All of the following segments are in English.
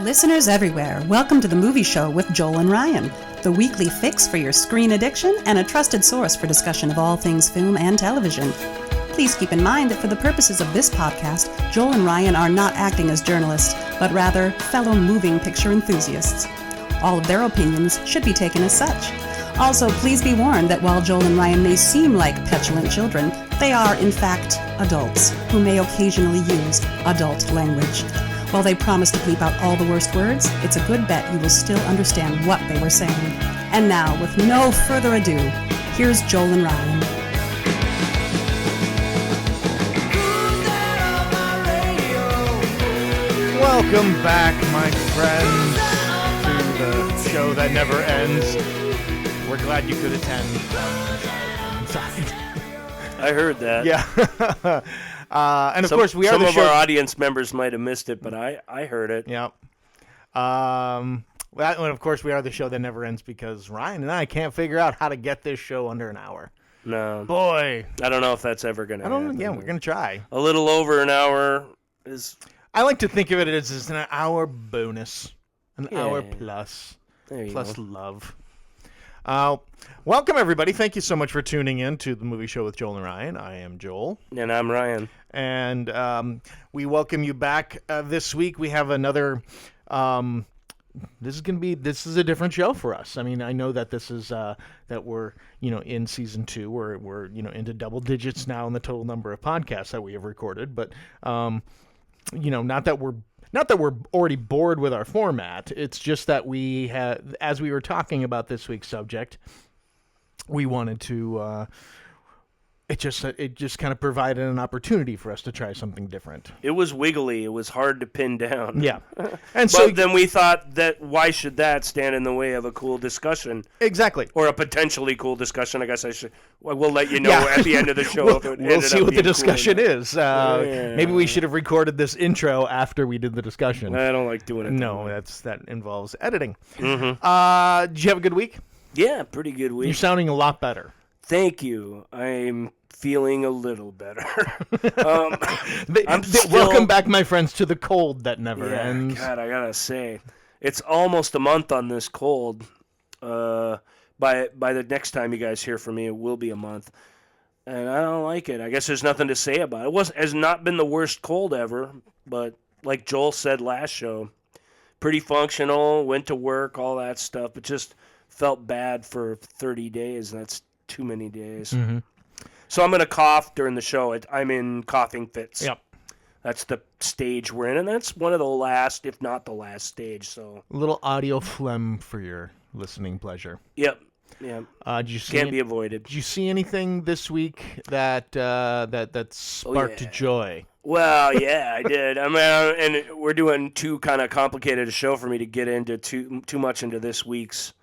Listeners everywhere, welcome to the Movie Show with Joel and Ryan, the weekly fix for your screen addiction and a trusted source for discussion of all things film and television. Please keep in mind that for the purposes of this podcast, Joel and Ryan are not acting as journalists, but rather fellow moving picture enthusiasts. All of their opinions should be taken as such. Also, please be warned that while Joel and Ryan may seem like petulant children, they are, in fact, adults who may occasionally use adult language. While they promise to bleep out all the worst words, it's a good bet you will still understand what they were saying. And now, with no further ado, here's Joel and Ryan. Welcome back, my friends, to the show that never ends. We're glad you could attend. I heard that. Yeah. And of course, we are some the of show. our audience members might have missed it, but I heard it. Yeah. And of course, we are the show that never ends because Ryan and I can't figure out how to get this show under an hour. No. Boy. I don't know if that's ever going to happen. Yeah, we're going to try. A little over an hour is... I like to think of it as an hour bonus. An hour plus. There you Plus go. love. Welcome, everybody. Thank you so much for tuning in to the Movie Show with Joel and Ryan. I am Joel. And I'm Ryan. And we welcome you back this week. We have another. This is a different show for us. I mean, I know that this is that we're in season 2. We're into double digits now in the total number of podcasts that we have recorded. But not that we're already bored with our format. It's just that we had, as we were talking about this week's subject, we wanted to. It just kind of provided an opportunity for us to try something different. It was wiggly. It was hard to pin down. Yeah, And so then we thought that why should that stand in the way of a cool discussion? Exactly. Or a potentially cool discussion. I guess I should. We'll let you know at the end of the show. We'll see what the discussion cool. is. Maybe we should have recorded this intro after we did the discussion. I don't like doing it. No, that involves editing. Mm-hmm. Did you have a good week? Yeah, pretty good week. You're sounding a lot better. Thank you. I'm feeling a little better. Welcome back, my friends, to the cold that never ends. God, I gotta say, it's almost a month on this cold. By the next time you guys hear from me, it will be a month, and I don't like it. I guess there's nothing to say about it. Has not been the worst cold ever, but like Joel said last show, pretty functional. Went to work, all that stuff, but just felt bad for 30 days, and that's too many days. Mm-hmm. So I'm going to cough during the show. I'm in coughing fits. Yep. That's the stage we're in, and that's one of the last, if not the last stage. So a little audio phlegm for your listening pleasure. Yep. Did you see Can't be avoided. Did you see anything this week that sparked joy? Well, yeah, I did. I mean, and we're doing too kind of complicated a show for me to get into too much into this week's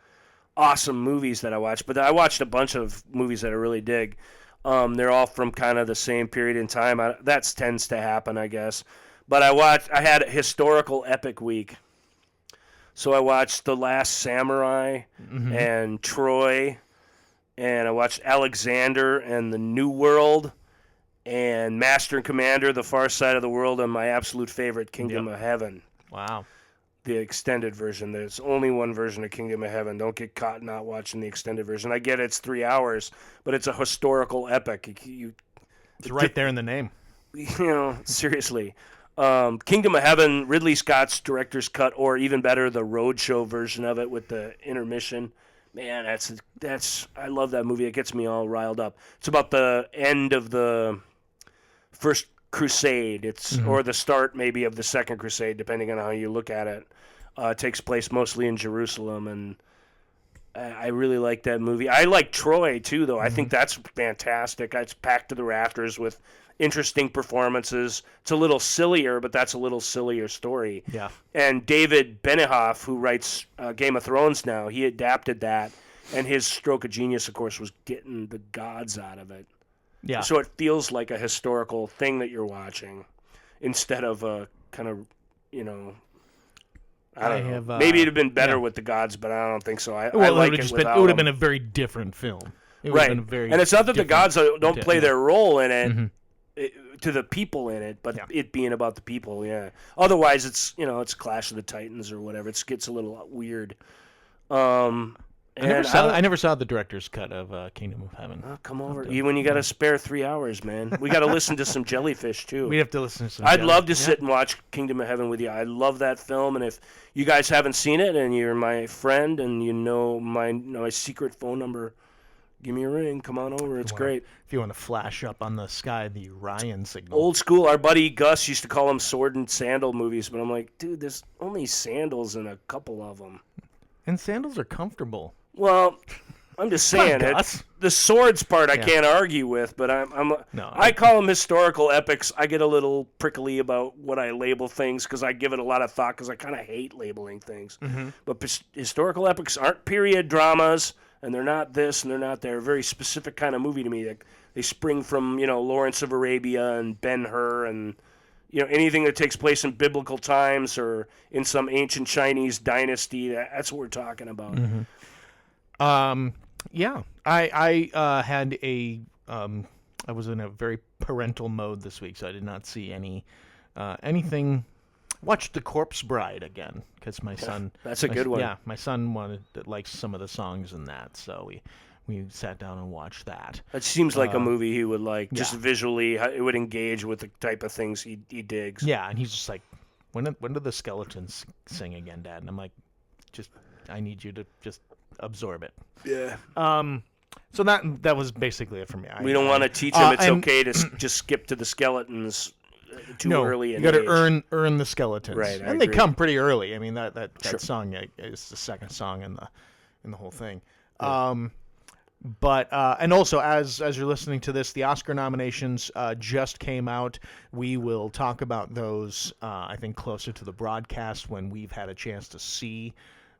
awesome movies that I watched. But I watched a bunch of movies that I really dig. They're all from kind of the same period in time. That tends to happen, I guess. But I had a historical epic week. So I watched The Last Samurai and Troy, and I watched Alexander and the New World, and Master and Commander, The Far Side of the World, and my absolute favorite, Kingdom of Heaven. Wow. The extended version. There's only one version of Kingdom of Heaven. Don't get caught not watching the extended version. I get it's 3 hours, but it's a historical epic. It's right there in the name. Seriously. Kingdom of Heaven, Ridley Scott's director's cut, or even better, the roadshow version of it with the intermission. Man, that's I love that movie. It gets me all riled up. It's about the end of the First Crusade. Or the start maybe of the Second Crusade, depending on how you look at it. It takes place mostly in Jerusalem, and I really like that movie. I like Troy too, though. I think that's fantastic. It's packed to the rafters with interesting performances. It's a little sillier, but that's a little sillier story. Yeah. And David Benioff, who writes Game of Thrones now, he adapted that, and his stroke of genius, of course, was getting the gods out of it. Yeah. So it feels like a historical thing that you're watching instead of a kind of, I don't know. Maybe it'd have been better with the gods, but I don't think so. I like it without it would have been a very different film. Right. And it's not that the gods don't play their role in it. to the people in it, but Yeah. it being about the people, yeah. Otherwise, it's it's Clash of the Titans or whatever. It gets a little weird. I never saw the director's cut of Kingdom of Heaven. Oh, come over when you got to spare 3 hours, man. We got to listen to some Jellyfish too. We have to listen to some. I'd love to sit and watch Kingdom of Heaven with you. I love that film, and if you guys haven't seen it and you're my friend and you know my secret phone number, give me a ring. Come on over. It's great. If you want to flash up on the sky the Ryan signal. Old school. Our buddy Gus used to call them sword and sandal movies, but I'm like, dude, there's only sandals in a couple of them. And sandals are comfortable. Well, I'm just saying the swords part I can't argue with, but I call them historical epics. I get a little prickly about what I label things because I give it a lot of thought because I kind of hate labeling things. Mm-hmm. But historical epics aren't period dramas, and they're not this and they're not that. They're a very specific kind of movie to me. They spring from Lawrence of Arabia and Ben-Hur and anything that takes place in biblical times or in some ancient Chinese dynasty. That's what we're talking about. Mm-hmm. Yeah, I had I was in a very parental mode this week, so I did not see anything. Watched The Corpse Bride again because my son. That's a good one. Yeah, my son likes some of the songs in that, so we sat down and watched that. It seems like a movie he would like. Just visually, it would engage with the type of things he digs. Yeah, and he's just like, when do the skeletons sing again, Dad? And I'm like, I need you to just absorb it. Yeah. So that was basically it for me. We don't want to teach him it's okay to just skip to the skeletons too early. You got to earn the skeletons, right? And they come pretty early. I mean that song is the second song in the whole thing. Yeah. But and also as you're listening to this, the Oscar nominations just came out. We will talk about those I think closer to the broadcast when we've had a chance to see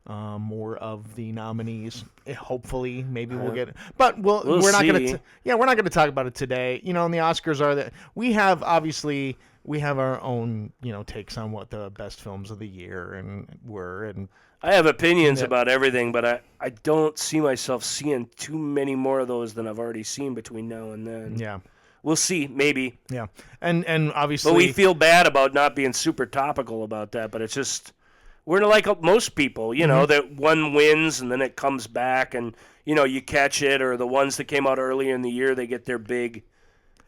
more of the nominees. Hopefully, maybe we'll get it. But we're not going to. Yeah, we're not going to talk about it today. And the Oscars are that we have our own takes on what the best films of the year were. And I have opinions about everything, but I don't see myself seeing too many more of those than I've already seen between now and then. Yeah. We'll see, maybe. Yeah, and obviously, but we feel bad about not being super topical about that. But it's just. We're like most people, that one wins and then it comes back and, you catch it, or the ones that came out earlier in the year, they get their big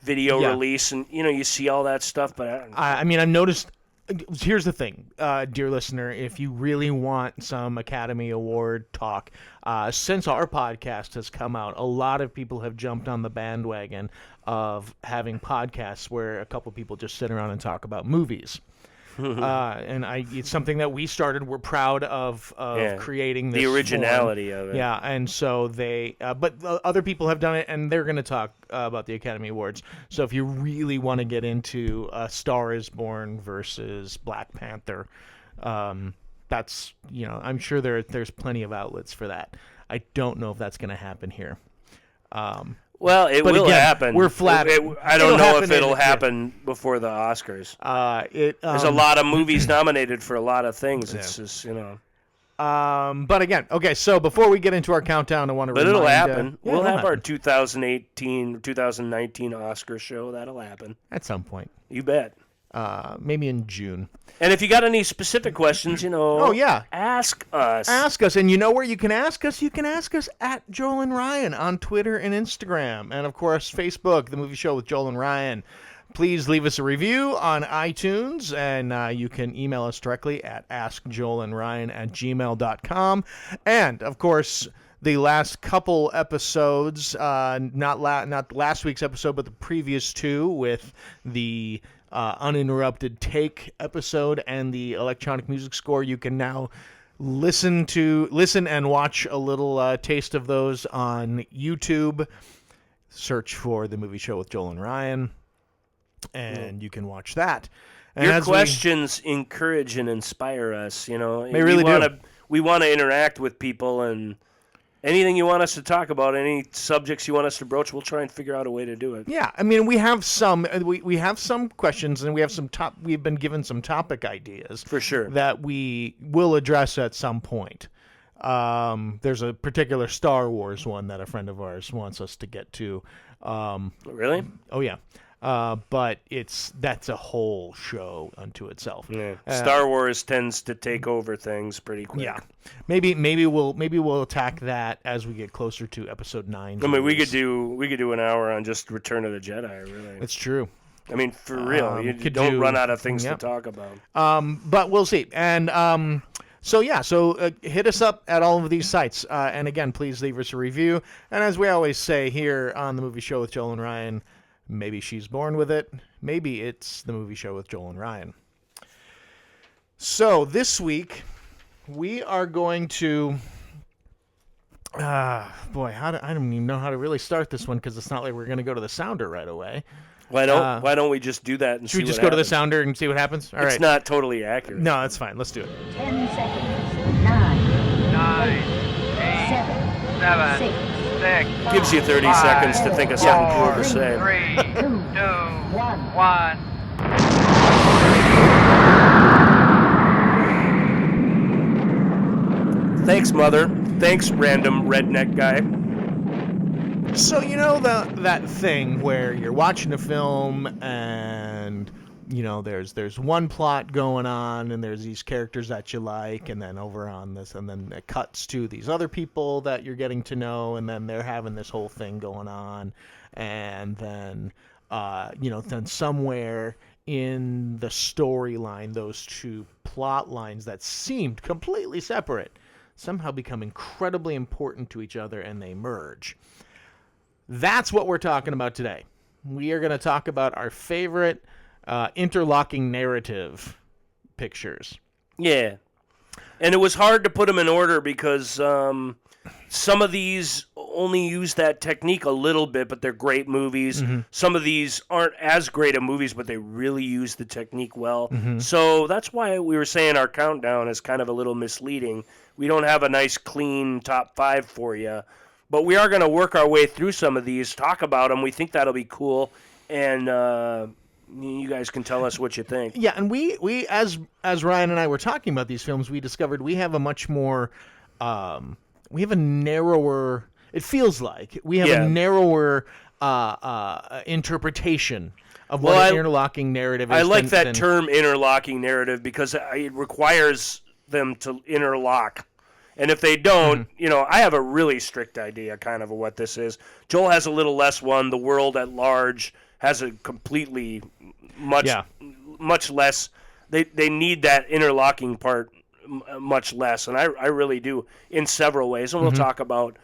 video release and, you see all that stuff. But I mean, I've noticed, here's the thing, dear listener, if you really want some Academy Award talk, since our podcast has come out, a lot of people have jumped on the bandwagon of having podcasts where a couple people just sit around and talk about movies. And it's something that we started. We're proud of creating this. The originality of it. Yeah, and so but other people have done it, and they're going to talk about the Academy Awards. So if you really want to get into Star is Born versus Black Panther, that's I'm sure there's plenty of outlets for that. I don't know if that's going to happen here. Well, it will happen. We're flat. I don't know if it'll happen before the Oscars. There's a lot of movies nominated for a lot of things. It's just, But again, okay, so before we get into our countdown, I want to But it'll happen. We'll have our happen. 2018, 2019 Oscar show. That'll happen. At some point. You bet. Maybe in June. And if you got any specific questions, ask us. Ask us. And you know where you can ask us? You can ask us at Joel and Ryan on Twitter and Instagram. And, of course, Facebook, The Movie Show with Joel and Ryan. Please leave us a review on iTunes, and you can email us directly at askjoelandryan@gmail.com. And, of course, the last couple episodes, not last week's episode, but the previous two with the Uninterrupted Take episode and the electronic music score, you can now listen and watch a little taste of those on YouTube. Search for The Movie Show with Joel and Ryan, and you can watch that. And your questions encourage and inspire us. They really do. We want to interact with people, and anything you want us to talk about, any subjects you want us to broach, we'll try and figure out a way to do it. Yeah, I mean, we have some questions, and we've been given some topic ideas for sure that we will address at some point. There's a particular Star Wars one that a friend of ours wants us to get to. Really? Oh yeah. but that's a whole show unto itself. Yeah. Star Wars tends to take over things pretty quick. Yeah, maybe we'll attack that as we get closer to episode 9. I mean, we could do an hour on just Return of the Jedi. Really, it's true. I mean, for real, you don't run out of things to talk about. But we'll see. And so hit us up at all of these sites. And again, please leave us a review. And as we always say here on the Movie Show with Joel and Ryan, maybe she's born with it. Maybe it's the Movie Show with Joel and Ryan. So this week we are going to. I don't even know how to really start this one because it's not like we're going to go to the sounder right away. Why don't we just do that and should see we just what go to the happens? sounder and see what happens? All right. It's not totally accurate. No, that's fine. Let's do it. 10 seconds. 9, 8, 7, 6. Gives you 30 seconds to think of something cool to say. 3, 2, 1. Thanks, Mother. Thanks, random redneck guy. So that thing where you're watching a film and there's one plot going on and there's these characters that you like, and then over on this, and then it cuts to these other people that you're getting to know, and then they're having this whole thing going on, and then then somewhere in the storyline, those two plot lines that seemed completely separate somehow become incredibly important to each other, and they merge. That's what we're talking about today. We are going to talk about our favorite interlocking narrative pictures. Yeah. And it was hard to put them in order because some of these only use that technique a little bit, but they're great movies. Mm-hmm. Some of these aren't as great of movies, but they really use the technique well. Mm-hmm. So that's why we were saying our countdown is kind of a little misleading. We don't have a nice, clean top 5 for you. But we are going to work our way through some of these, talk about them. We think that'll be cool, and you guys can tell us what you think. Yeah, and we as Ryan and I were talking about these films, we discovered we have a much more, we have a narrower. It feels like we have a narrower interpretation of what an interlocking narrative is. I like that term, interlocking narrative, because it requires them to interlock. And if they don't, I have a really strict idea kind of what this is. Joel has a little less one. The world at large has a completely much less. They need that interlocking part much less. And I really do in several ways. And we'll talk about,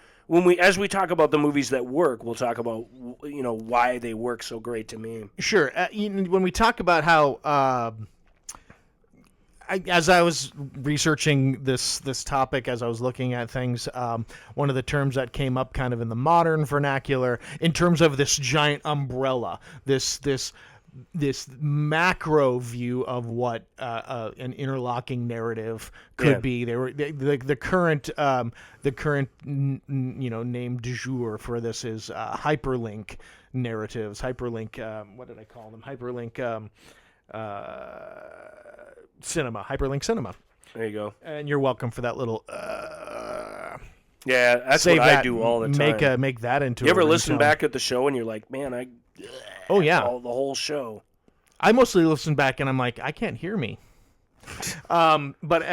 as we talk about the movies that work, we'll talk about, why they work so great to me. Sure. When we talk about how... as I was researching this topic, as I was looking at things, one of the terms that came up kind of in the modern vernacular, in terms of this giant umbrella, this macro view of what an interlocking narrative could be. The current name du jour for this is hyperlink narratives. Hyperlink. What did I call them? Hyperlink. Cinema, hyperlink cinema. There you go. And you're welcome for that little. Yeah, that's what I do all the time. Make that into. You ever listen back at the show and you're like, man, oh yeah, the whole show. I mostly listen back and I'm like, I can't hear me. But there's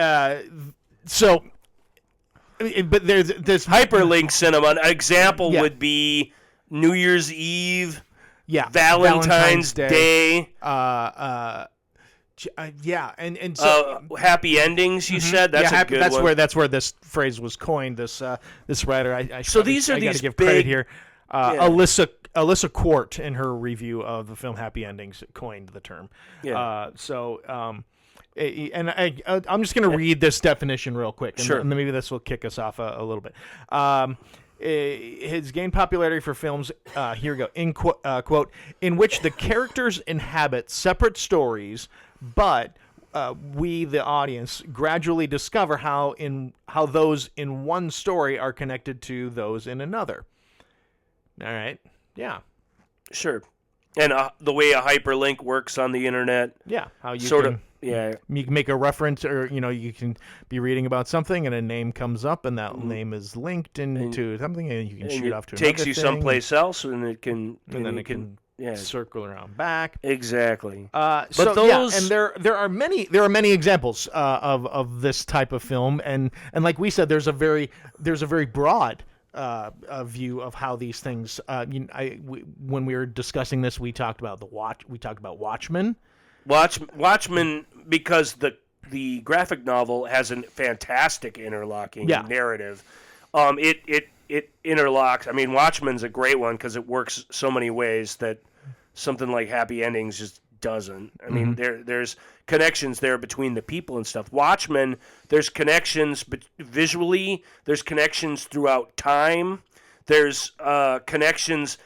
hyperlink cinema. An example would be New Year's Eve. Yeah, Valentine's Day. And so happy endings. You said that's a good one. That's where this phrase was coined. This writer. I these are I these gotta give big, credit here. Alyssa Quart, in her review of the film Happy Endings, coined the term. Yeah. I'm just going to read this definition real quick, and maybe this will kick us off a little bit. Has gained popularity for films, here we go, in quote, in which the characters inhabit separate stories, but we, the audience, gradually discover how those in one story are connected to those in another. All right. Yeah. Sure. And the way a hyperlink works on the internet. Yeah. How you you make a reference, or you can be reading about something and a name comes up and that name is linked into something, and you can shoot off to another thing. Takes you someplace else, and it can circle around back. Exactly. So those- and there are many examples of this type of film, and like we said, there's a very broad view of how these things. When we were discussing this, we talked about Watchmen. Watchmen, because the graphic novel has a fantastic interlocking narrative. It interlocks. I mean, Watchmen's a great one because it works so many ways that something like Happy Endings just doesn't. I mean, there's connections there between the people and stuff. Watchmen, there's connections visually. There's connections throughout time. There's connections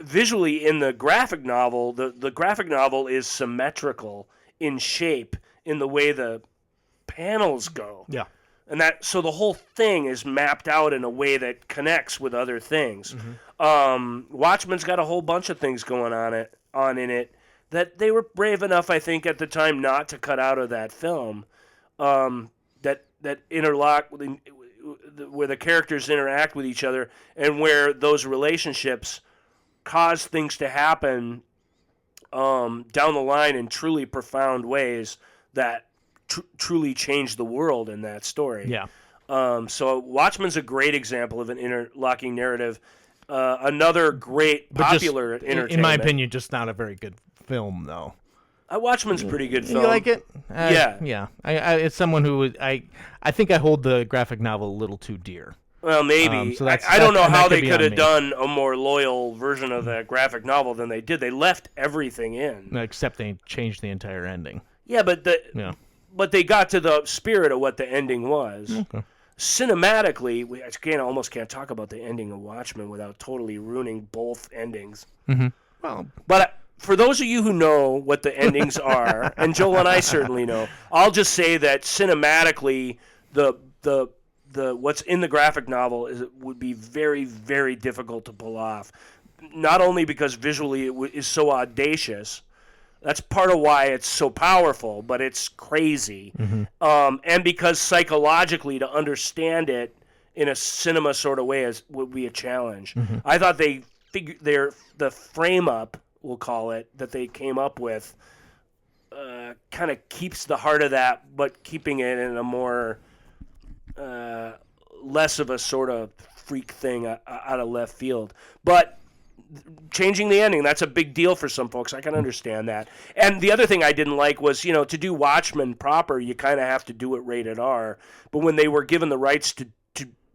visually in the graphic novel. The graphic novel is symmetrical in shape in the way the panels go. Yeah. And so the whole thing is mapped out in a way that connects with other things. Watchmen's got a whole bunch of things going on in it that they were brave enough, I think, at the time not to cut out of that film. That interlock where the characters interact with each other, and where those relationships cause things to happen down the line in truly profound ways that truly changed the world in that story. Yeah. So Watchmen's a great example of an interlocking narrative. Another great popular entertainment. In my opinion, just not a very good film, though. Watchmen's a pretty good film. You like it? Yeah. Yeah. It's someone who I think I hold the graphic novel a little too dear. Well, maybe. So I don't know how they could be could on have me. done a more loyal version of that graphic novel than they did. They left everything in. Except they changed the entire ending. Yeah, but but they got to the spirit of what the ending was. Okay. Cinematically, we almost can't talk about the ending of Watchmen without totally ruining both endings. Well, But for those of you who know what the endings are, and Joel and I certainly know, I'll just say that cinematically, the what's in the graphic novel would be very, very difficult to pull off. Not only because visually it is so audacious. That's part of why it's so powerful, but it's crazy. And because psychologically to understand it in a cinema sort of way would be a challenge. I thought they figured the frame up, we'll call it, that they came up with kind of keeps the heart of that, but keeping it in a more less of a sort of freak thing out of left field. But changing the ending, that's a big deal for some folks. I can understand that. And the other thing I didn't like was, to do Watchmen proper, you kind of have to do it rated R. But when they were given the rights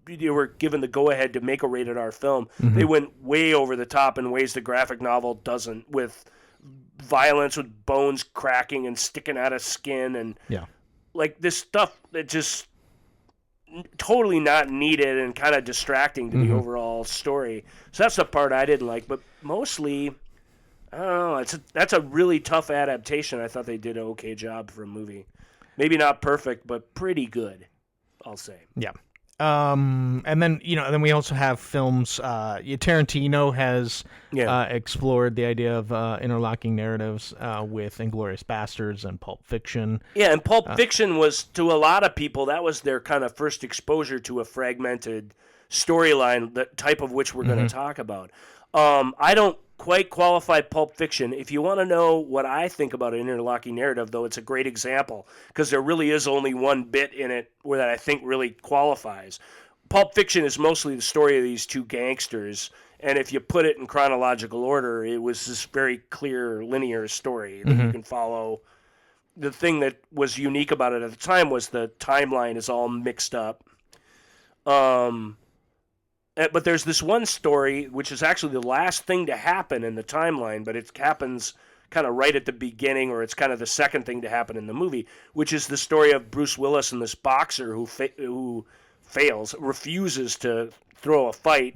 they were given the go-ahead to make a rated R film, they went way over the top in ways the graphic novel doesn't, with violence, with bones cracking and sticking out of skin, and like this stuff that just totally not needed and kind of distracting to the overall story. So that's the part I didn't like. But mostly, I don't know. That's a really tough adaptation. I thought they did an okay job for a movie. Maybe not perfect, but pretty good, I'll say. Yeah. And then then we also have films. Tarantino has explored the idea of interlocking narratives with ¡Inglourious Basterds and Pulp Fiction. Yeah, and Pulp Fiction was, to a lot of people, that was their kind of first exposure to a fragmented storyline, the type of which we're going to talk about. I don't quite qualify Pulp Fiction. If you want to know what I think about an interlocking narrative, though, it's a great example, because there really is only one bit in it where that I think really qualifies. Pulp Fiction is mostly the story of these two gangsters, and if you put it in chronological order, it was this very clear, linear story that you can follow. The thing that was unique about it at the time was the timeline is all mixed up. But there's this one story, which is actually the last thing to happen in the timeline, but it happens kind of right at the beginning, or it's kind of the second thing to happen in the movie, which is the story of Bruce Willis and this boxer who refuses to throw a fight,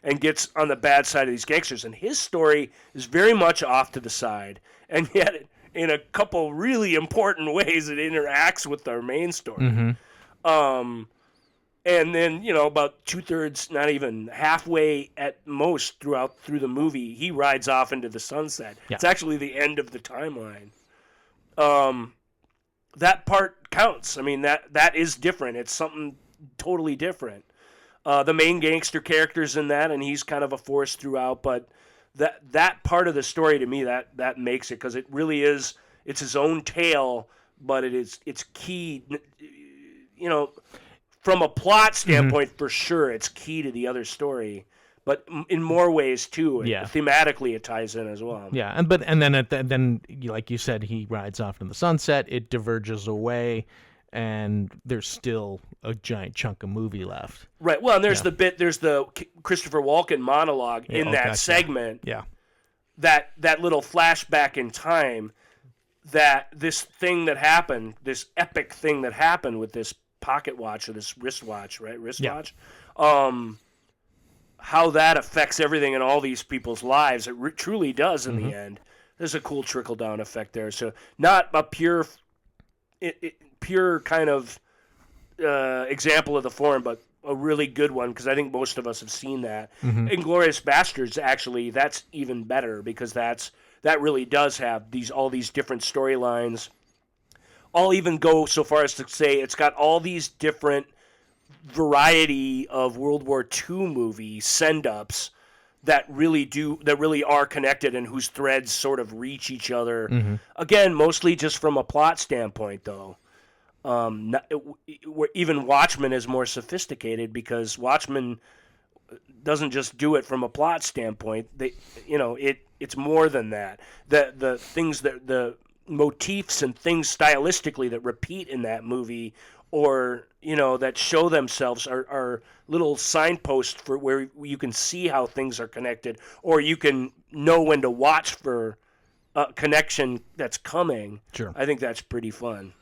and gets on the bad side of these gangsters. And his story is very much off to the side, and yet in a couple really important ways it interacts with our main story. And then, about 2/3, not even halfway at most through the movie, he rides off into the sunset. Yeah. It's actually the end of the timeline. That part counts. I mean, that is different. It's something totally different. The main gangster character's in that, and he's kind of a force throughout, but that part of the story to me that makes it, because it really is, it's his own tale, but it's key, from a plot standpoint for sure. It's key to the other story, but in more ways too. Yeah. Thematically, it ties in as well. Yeah, and then like you said, he rides off in the sunset. It diverges away, and there's still a giant chunk of movie left. Right. Well, and there's the Christopher Walken monologue in that gotcha. segment. Yeah. That little flashback in time, that this thing that happened, this epic thing that happened with this pocket watch or this wristwatch, right? Wristwatch. How that affects everything in all these people's lives. It truly does in the end. There's a cool trickle-down effect there. So not a pure kind of example of the form, but a really good one, because I think most of us have seen that. Inglourious Basterds, actually, that's even better, because that really does have all these different storylines. I'll even go so far as to say it's got all these different variety of World War II movie send-ups that really are connected, and whose threads sort of reach each other. Again, mostly just from a plot standpoint, though. Even Watchmen is more sophisticated, because Watchmen doesn't just do it from a plot standpoint. It's more than that. The things the motifs and things stylistically that repeat in that movie, or that show themselves, are little signposts for where you can see how things are connected, or you can know when to watch for a connection that's coming. Sure. I think that's pretty fun.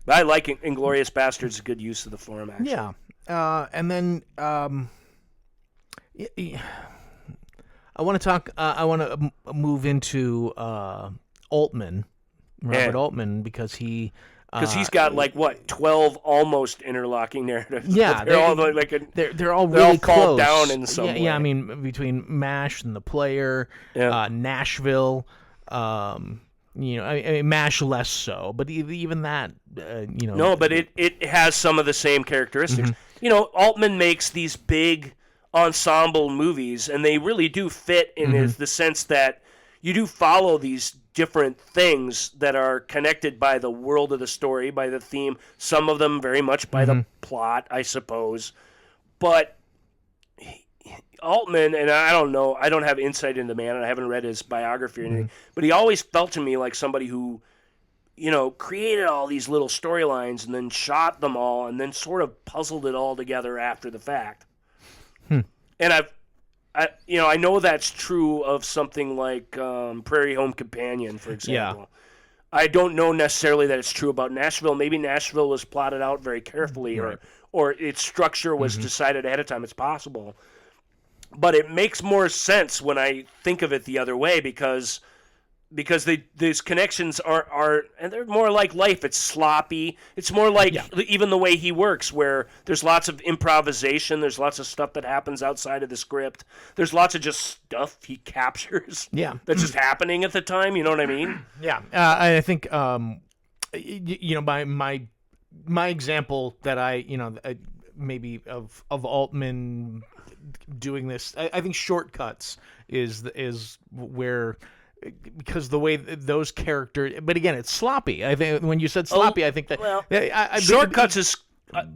I like Inglourious Basterds, a good use of the form, actually. Yeah. And then I want to talk. I want to move into Altman, Robert Altman, because he's got 12 almost interlocking narratives. Yeah, they're all really fall close. down in some way. Yeah, I mean, between MASH and The Player, Nashville. I mean, MASH less so, but even that, No, but it has some of the same characteristics. Altman makes these big ensemble movies, and they really do fit in the sense that you do follow these different things that are connected by the world of the story, by the theme, some of them very much by the plot, I suppose. But Altman, and I don't know, I don't have insight into the man, and I haven't read his biography or anything, but he always felt to me like somebody who, created all these little storylines and then shot them all and then sort of puzzled it all together after the fact. And I know that's true of something like Prairie Home Companion, for example. Yeah. I don't know necessarily that it's true about Nashville. Maybe Nashville was plotted out very carefully, or its structure was decided ahead of time. It's possible. But it makes more sense when I think of it the other way, because these connections are and they're more like life. It's sloppy. It's more like even the way he works, where there's lots of improvisation. There's lots of stuff that happens outside of the script. There's lots of just stuff he captures. That's just happening at the time. You know what I mean? Yeah. I think my example that I maybe of Altman doing this, I think Shortcuts is where, because the way those characters, but again, it's sloppy. I think when you said sloppy, I think that Shortcuts is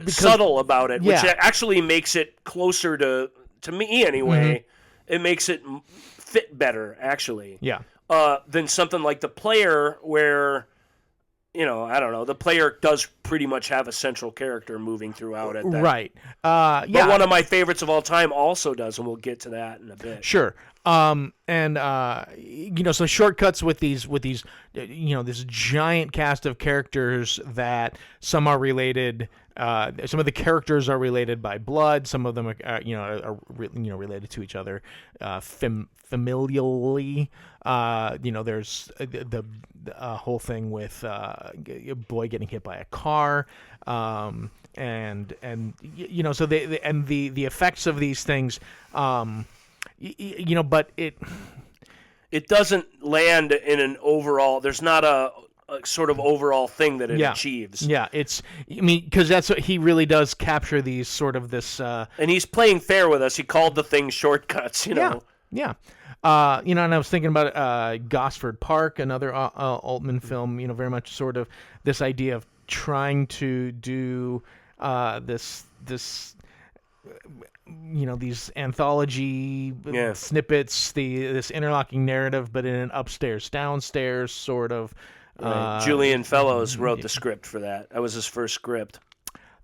subtle about it, which actually makes it closer to me anyway. It makes it fit better, actually. Than something like The Player, where I don't know. The Player does pretty much have a central character moving throughout it. Right. But one of my favorites of all time also does, and we'll get to that in a bit. Sure. So Shortcuts with these this giant cast of characters that some are related. Some of the characters are related by blood. Some of them are related to each other familially. There's the whole thing with a boy getting hit by a car, so the effects of these things, but it doesn't land in an overall. There's not a sort of overall thing that it achieves. Yeah, because that's what he really does, capture these sort of this. And he's playing fair with us. He called the thing Shortcuts. Yeah. And I was thinking about Gosford Park, another Altman film, very much sort of this idea of trying to do this these anthology snippets, this interlocking narrative, but in an upstairs, downstairs sort of. Right. Julian Fellows wrote the script for that. That was his first script.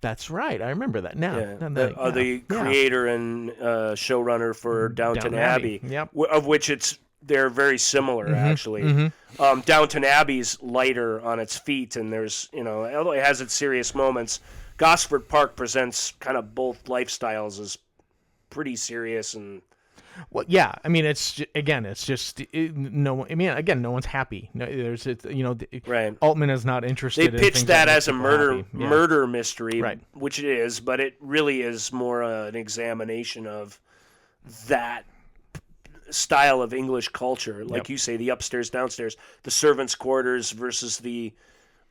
That's right. I remember that now. Yeah. The creator and showrunner for Downton Abbey. Yep. Of which they're very similar, actually. Downton Abbey's lighter on its feet, and there's, although it has its serious moments, Gosford Park presents kind of both lifestyles as pretty serious and. Well, yeah. I mean, no one's happy. No, right. Altman is not interested. They pitched that as a murder mystery, right. Which it is, but it really is more an examination of that style of English culture, like you say, the upstairs, downstairs, the servants' quarters versus the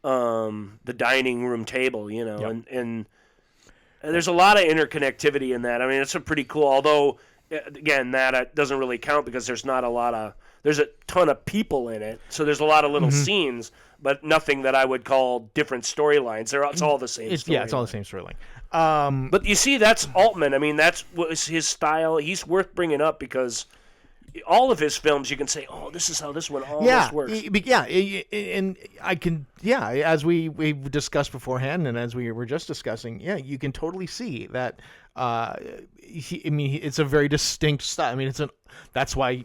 dining room table, and there's a lot of interconnectivity in that. I mean, it's a pretty cool, although. Again, that doesn't really count because there's a ton of people in it, so there's a lot of little scenes, but nothing that I would call different storylines. It's all the same. It's all the same storyline. But you see, that's Altman. I mean, that's his style. He's worth bringing up because all of his films, you can say, "Oh, this is how this one almost works." And I can, as we discussed beforehand, and as we were just discussing, you can totally see that. It's a very distinct style. I mean, that's why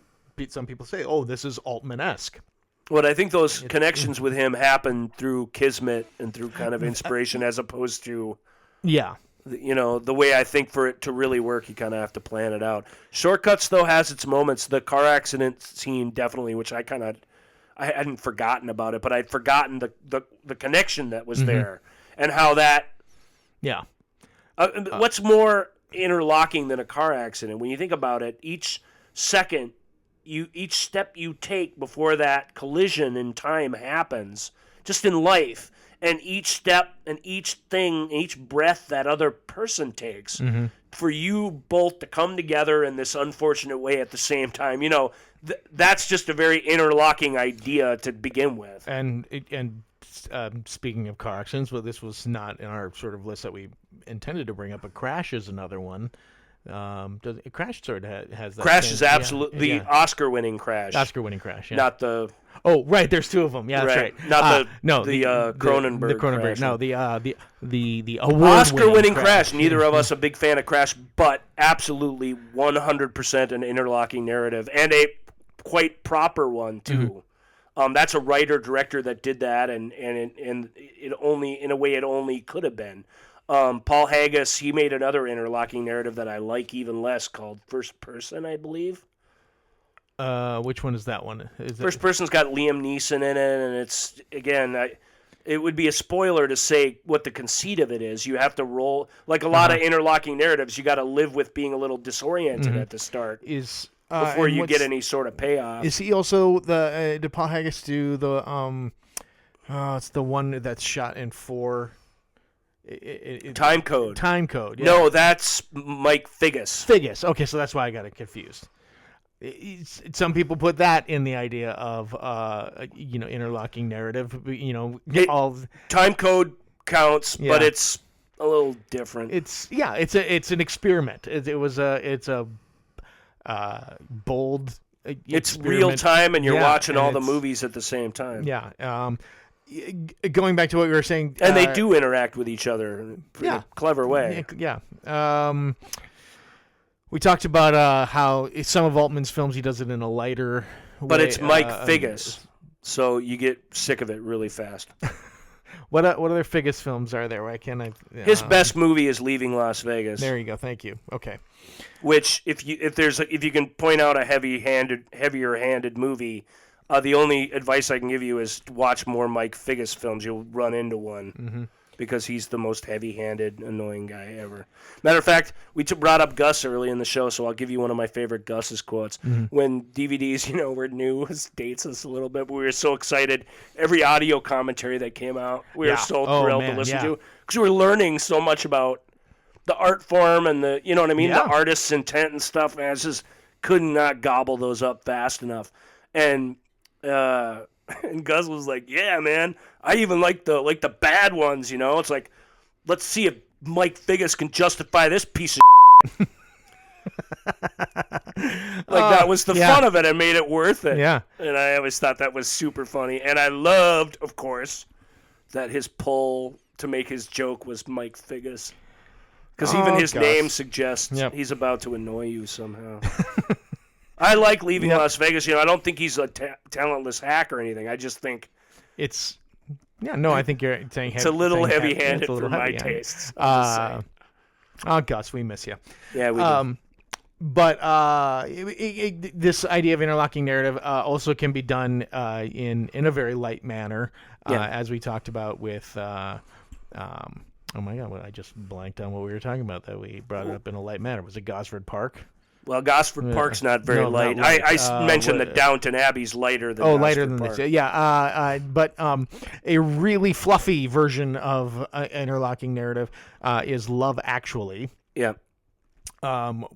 some people say, "Oh, this is Altman-esque." Well, I think those connections with him happen through kismet and through kind of inspiration, as opposed to, the way I think for it to really work, you kind of have to plan it out. Shortcuts, though, has its moments. The car accident scene, definitely, which I hadn't forgotten about it, but I'd forgotten the connection that was there and how that. Yeah. What's more interlocking than a car accident? When you think about it, each step you take before that collision in time happens, just in life, and each step and each thing, each breath that other person takes, for you both to come together in this unfortunate way at the same time, that's just a very interlocking idea to begin with. And speaking of car accidents, this was not in our sort of list that we intended to bring up, but Crash is another one. Crash sort of has that. Crash is absolutely the Oscar-winning Crash. Oscar-winning Crash, not the. Oh, right. There's two of them. Yeah, that's right. Not the Cronenberg. The Cronenberg. Crash. No, the award Oscar-winning Crash. Neither of us a big fan of Crash, but absolutely 100% an interlocking narrative and a quite proper one too. That's a writer-director that did that, and it only, in a way, it only could have been. Paul Haggis, he made another interlocking narrative that I like even less called First Person, I believe. Which one is that one? First Person's got Liam Neeson in it, and it's, again, it would be a spoiler to say what the conceit of it is. You have to roll, like a lot of interlocking narratives, you got to live with being a little disoriented at the start. Before you get any sort of payoff. Is he also did Paul Haggis do the it's the one that's shot in 4 Time Code. Time Code. Yeah. No, that's Mike Figgis. Okay, so that's why I got it confused. Some people put that in the idea of interlocking narrative. Time Code counts, but it's a little different. It's an experiment. It's a bold. It's real time, and you're watching all the movies at the same time. Yeah. Going back to what we were saying, and they do interact with each other in a clever way. Yeah. We talked about how some of Altman's films he does it in a lighter way. But it's Mike Figgis, so you get sick of it really fast. What other Figgis films are there? Why can't I? His best movie is Leaving Las Vegas. There you go. Thank you. Okay. Which, if you can point out a heavier-handed movie, the only advice I can give you is to watch more Mike Figgis films. You'll run into one because he's the most heavy-handed, annoying guy ever. Matter of fact, we brought up Gus early in the show, so I'll give you one of my favorite Gus's quotes. When DVDs, were new, it dates us a little bit, but we were so excited. Every audio commentary that came out, we were so thrilled to listen to because we were learning so much about the art form and the, the artist's intent and stuff. Man, it's just could not gobble those up fast enough. And and Gus was like, "Yeah, man, I even like the bad ones. You know, it's like, let's see if Mike Figgis can justify this piece of." That was the fun of it. It made it worth it. Yeah. And I always thought that was super funny. And I loved, of course, that his pull to make his joke was Mike Figgis. Because even his name suggests he's about to annoy you somehow. I like Leaving Las Vegas. You know, I don't think he's a talentless hack or anything. I just think it's I think you're saying it's a little heavy-handed for my tastes. Gus, we miss you. Yeah, we do. But this idea of interlocking narrative also can be done in a very light manner, as we talked about with. Oh my God! I just blanked on what we were talking about. That we brought it up in a light manner. Was it Gosford Park? Well, Gosford Park's not very light. Not light. I mentioned that Downton Abbey's lighter than lighter Gosford than Park. this. Yeah, but a really fluffy version of interlocking narrative is Love Actually. Yeah. And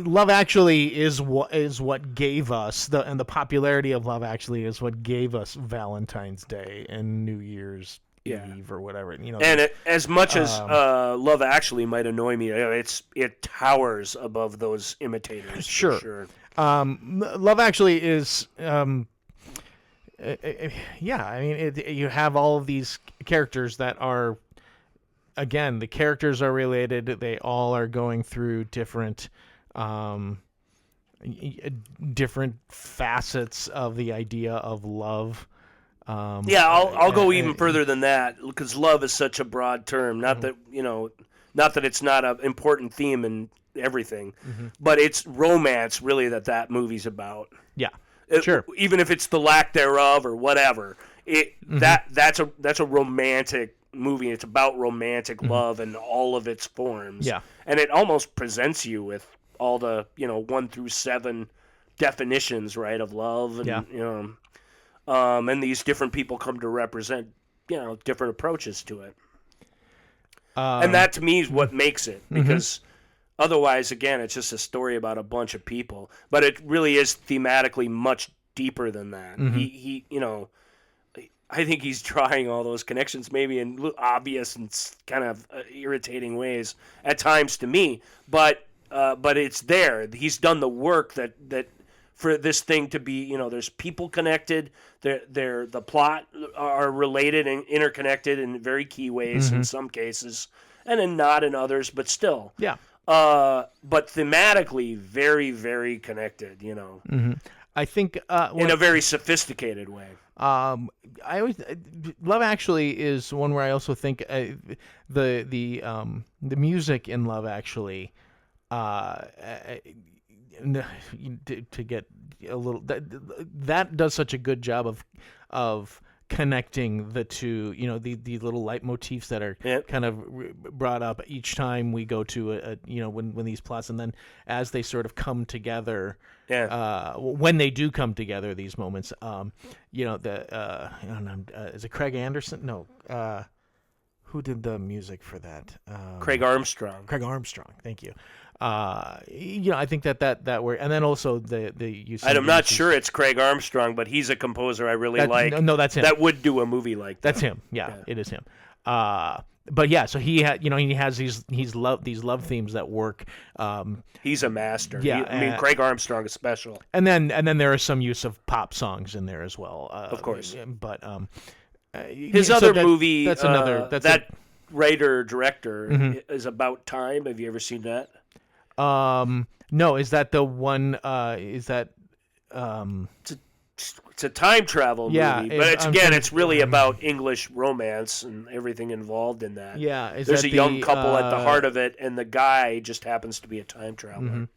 Love Actually is what gave us the popularity of Love Actually is what gave us Valentine's Day and New Year's Eve or whatever. You know, and as much as Love Actually might annoy me, it towers above those imitators. Sure. For sure. Love Actually is I mean, you have all of these characters that are. Again, the characters are related. They all are going through different facets of the idea of love. I'll go even further than that because love is such a broad term. Not that it's not an important theme in everything, but it's romance really that movie's about. Yeah, sure. Even if it's the lack thereof or whatever, that's a romantic movie. It's about romantic love in all of its forms. Yeah. And it almost presents you with all the, 1 through 7 definitions, right, of love. And, and these different people come to represent, different approaches to it. And that to me is what makes it, because otherwise, again, it's just a story about a bunch of people. But it really is thematically much deeper than that. He I think he's drawing all those connections maybe in obvious and kind of irritating ways at times to me, but it's there. He's done the work that for this thing to be, there's people connected. The plot are related and interconnected in very key ways in some cases, and then not in others, but still. Yeah. But thematically, very, very connected. I think in a very sophisticated way. I always Love Actually is one where I also think the music in Love Actually to get a little that does such a good job of connecting the two, the little leitmotifs that are kind of brought up each time we go to when these plots, and then as they sort of come together, when they do come together, these moments, is it Craig Anderson? No, who did the music for that? Craig Armstrong. Craig Armstrong. Thank you. I think that were, and then also the use. I'm not sure it's Craig Armstrong, but he's a composer I really like. No, that's him. That would do a movie like that. That's him. Yeah, it is him. But yeah, so he has these love themes that work. He's a master. Yeah, Craig Armstrong is special. And then there is some use of pop songs in there as well. Of course. But his other movie. That's another. That writer director is About Time. Have you ever seen that? No, is that the one? Is that? It's a time travel movie, but it's really about English romance and everything involved in that. Yeah, there's a young couple at the heart of it, and the guy just happens to be a time traveler.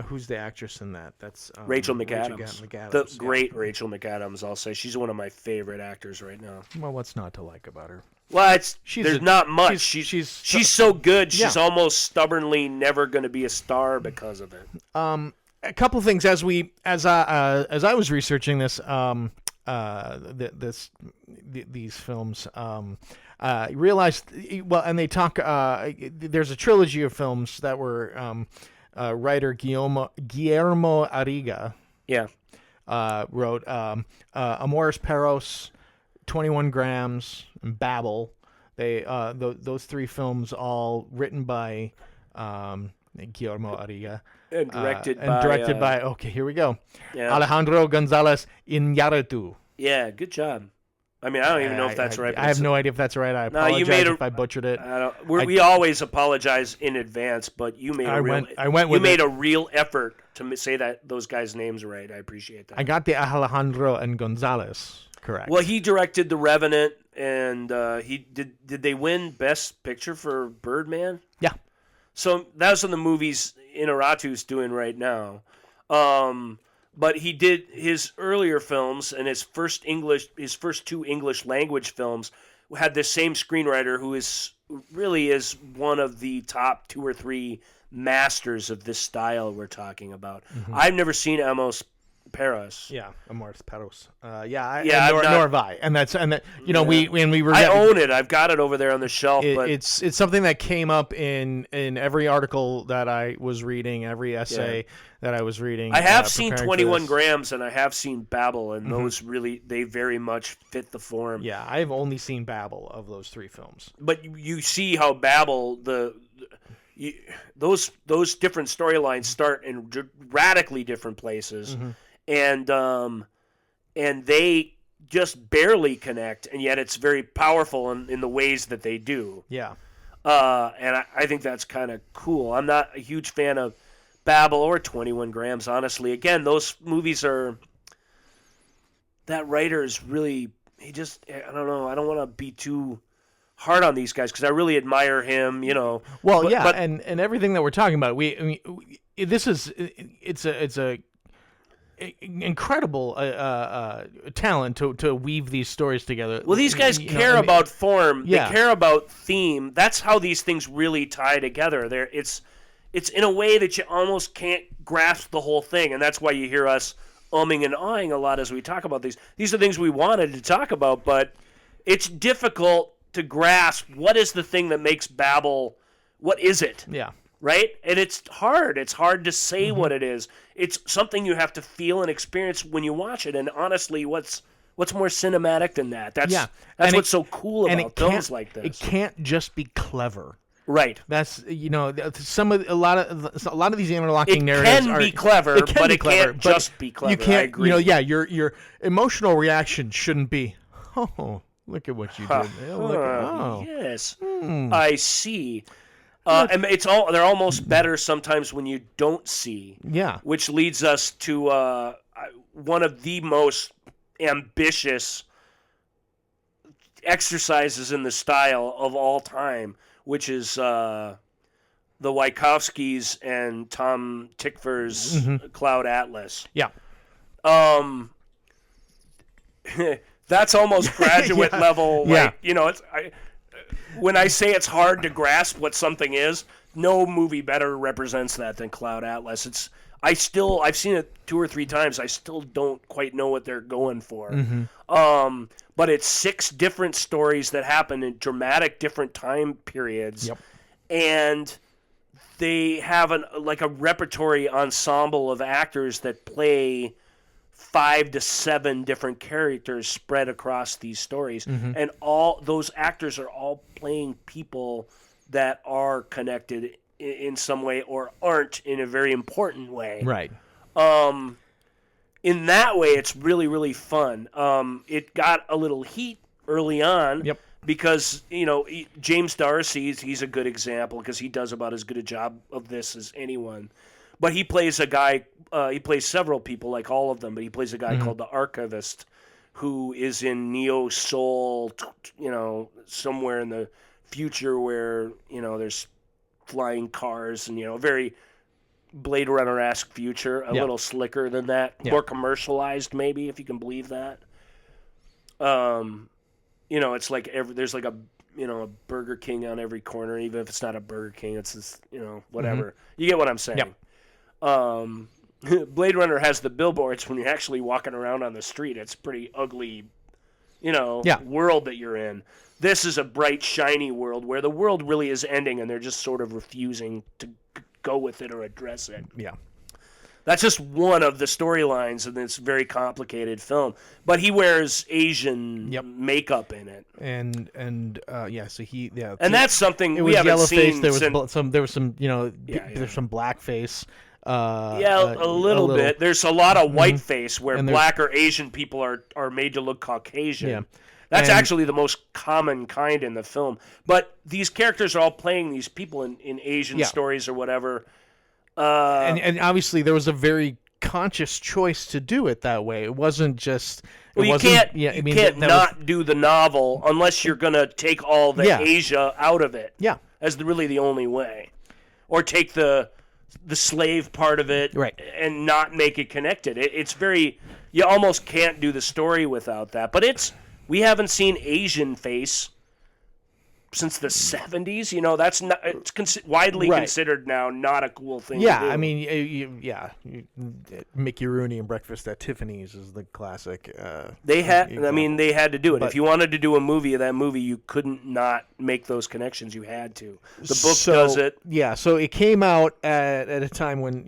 Who's the actress in that? That's Rachel McAdams. The great Rachel McAdams, I'll say. She's one of my favorite actors right now. Well, what's not to like about her? Well, there's not much. She's so good. She's almost stubbornly never going to be a star because of it. A couple of things as I was researching this these films, I realized and they talk. There's a trilogy of films that were writer Guillermo Arriga Yeah. wrote Amores Perros, 21 Grams, and Babel. They those three films all written by Guillermo Arriga And directed by okay, here we go. Yeah. Alejandro González Iñárritu. Yeah, good job. I mean, I don't even know if that's right. I have no idea if that's right. I No, you apologize made if I butchered it. We always apologize in advance, but you made a real effort to say that those guys' names right. I appreciate that. I got the Alejandro and González correct. Well, he directed The Revenant, and he did they win Best Picture for Birdman? Yeah. So that's one of the movies Inarritu's doing right now. But he did his earlier films, and his first two English language films had this same screenwriter who is one of the top 2 or 3 masters of this style we're talking about. Mm-hmm. I've never seen Amos Perros. Yeah, Amores Perros. Nor have I. And I own it. I've got it over there on the shelf. But it's something that came up in every article that I was reading, every essay that I was reading. I have seen 21 Grams, and I have seen Babel, and those they very much fit the form. Yeah, I've only seen Babel of those 3 films. But you see how Babel those different storylines start in radically different places. Mm-hmm. And they just barely connect, and yet it's very powerful in the ways that they do. Yeah. And I think that's kind of cool. I'm not a huge fan of Babel or 21 Grams, honestly. Again, those movies are... That writer is really... I don't know. I don't want to be too hard on these guys because I really admire him, Well, but and everything that we're talking about, it's a incredible talent to weave these stories together. Well, these guys care about form. Yeah. They care about theme. That's how these things really tie together. It's in a way that you almost can't grasp the whole thing, and that's why you hear us umming and ahhing a lot as we talk about these. These are things we wanted to talk about, but it's difficult to grasp what is the thing that makes Babel. What is it? Yeah. Right? And it's hard. It's hard to say what it is. It's something you have to feel and experience when you watch it. And honestly, what's more cinematic than that? That's what's so cool about films like this. It can't just be clever. Right. That's a lot of these interlocking narratives can be clever, but it can't just be clever. You can't. I agree. Your emotional reaction shouldn't be, oh, look at what you did. Yes, I see. And they're almost better sometimes when you don't see. Yeah. Which leads us to one of the most ambitious exercises in the style of all time, which is the Wachowskis and Tom Tykwer's Cloud Atlas. Yeah. That's almost graduate level. When I say it's hard to grasp what something is, no movie better represents that than Cloud Atlas. I've seen it 2 or 3 times. I still don't quite know what they're going for. Mm-hmm. But it's 6 different stories that happen in dramatic different time periods. Yep. And they have a repertory ensemble of actors that play 5 to 7 different characters spread across these stories. Mm-hmm. And all those actors are all playing people that are connected in some way or aren't in a very important way. Right. In that way, it's really, really fun. It got a little heat early on. Yep. Because, James D'Arcy, he's a good example because he does about as good a job of this as anyone. But he plays a guy, he plays several people, like all of them, but he plays a guy called the Archivist, who is in neo-soul, somewhere in the future where, there's flying cars and, very Blade Runner-esque future, a little slicker than that, more commercialized maybe, if you can believe that. It's like there's like a Burger King on every corner, even if it's not a Burger King, it's this, whatever. Mm-hmm. You get what I'm saying. Yep. Blade Runner has the billboards when you're actually walking around on the street. It's pretty ugly, world that you're in. This is a bright, shiny world where the world really is ending and they're just sort of refusing to go with it or address it. Yeah. That's just one of the storylines in this very complicated film. But he wears Asian makeup in it, and that's something it we was haven't yellow seen. face. There was some there's some blackface. A little bit. There's a lot of white face where And black or Asian people are made to look Caucasian. Yeah. That's And- actually the most common kind in the film. But these characters are all playing these people in Asian stories or whatever. And obviously there was a very conscious choice to do it that way. It wasn't just. You can't not do the novel unless you're gonna take all the Asia out of it. Yeah. As really the only way, or take the slave part of it, right, and not make it connected. It's very. You almost can't do the story without that. But we haven't seen Asian face since the 70s. You know, that's not. It's widely considered now not a cool thing. Yeah, to do. I mean, Mickey Rooney and Breakfast at Tiffany's is the classic. They had to do it. If you wanted to do a movie of that movie, you couldn't not make those connections. You had to. The book does it. Yeah, so it came out at a time when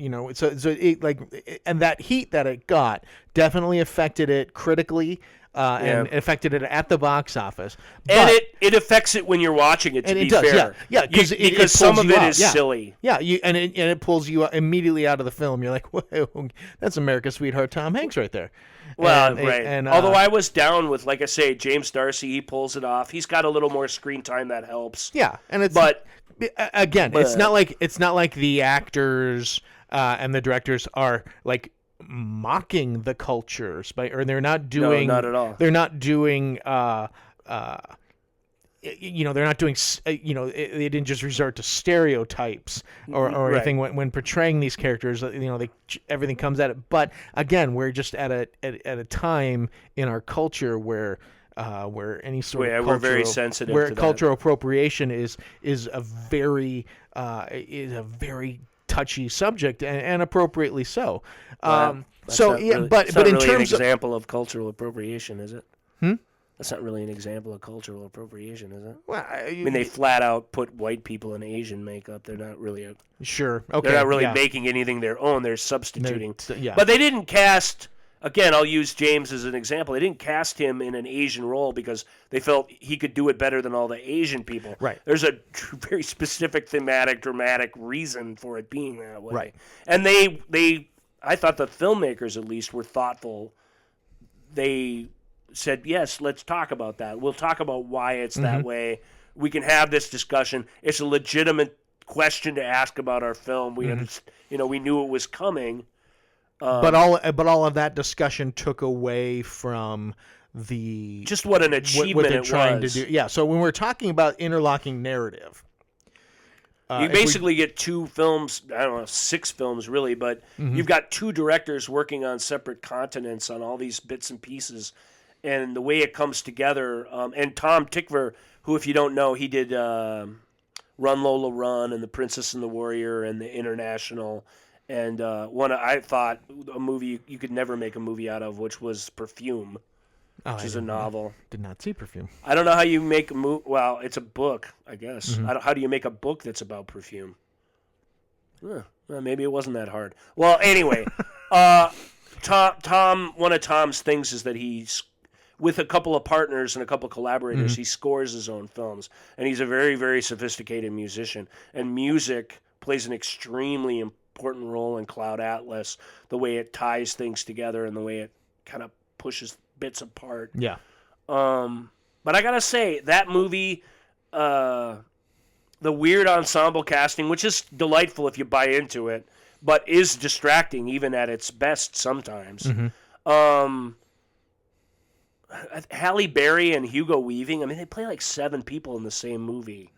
and that heat that it got definitely affected it critically. And affected it at the box office, and it affects it when you're watching it. To be fair, because some of it is silly. Yeah, and it pulls you immediately out of the film. You're like, whoa, that's America's sweetheart Tom Hanks right there. Well, right. Although I was down with, like I say, James Darcy. He pulls it off. He's got a little more screen time that helps. Yeah, and it's it's not like the actors and the directors are like mocking the cultures or they're not doing not at all. They're not doing they're not doing they didn't just resort to stereotypes or anything when portraying these characters. Everything comes at it, but again, we're just at a time in our culture where any sort of we're very sensitive where to cultural appropriation is a very touchy subject, and appropriately so. But in really terms an example of cultural appropriation, is it? That's not really an example of cultural appropriation, is it? Well, they flat out put white people in Asian makeup. They're not really sure. Okay, they're not really making anything their own. They're substituting. Yeah. But they didn't cast. Again, I'll use James as an example. They didn't cast him in an Asian role because they felt he could do it better than all the Asian people. Right. There's a very specific thematic, dramatic reason for it being that way. Right. And I thought the filmmakers at least were thoughtful. They said, yes, let's talk about that. We'll talk about why it's that way. We can have this discussion. It's a legitimate question to ask about our film. We we knew it was coming. But all of that discussion took away from the just what an achievement what they're it trying was. to do. Yeah. So when we're talking about interlocking narrative, you basically get two films. I don't know, 6 films really, but you've got 2 directors working on separate continents on all these bits and pieces, and the way it comes together. And Tom Tykwer, who, if you don't know, he did Run Lola Run and The Princess and the Warrior and The International. And I thought a movie you could never make a movie out of, which was Perfume, which is a novel. Did not see Perfume. I don't know how you make a movie. Well, it's a book, I guess. How do you make a book that's about perfume? Well, maybe it wasn't that hard. Well, anyway, Tom. One of Tom's things is that he's with a couple of partners and a couple of collaborators. He scores his own films, and he's a very, very sophisticated musician. And music plays an extremely important role in Cloud Atlas, the way it ties things together and the way it kind of pushes bits apart. Yeah. But I gotta say, that movie, the weird ensemble casting, which is delightful if you buy into it, but is distracting even at its best sometimes. Halle Berry and Hugo Weaving, they play like 7 people in the same movie,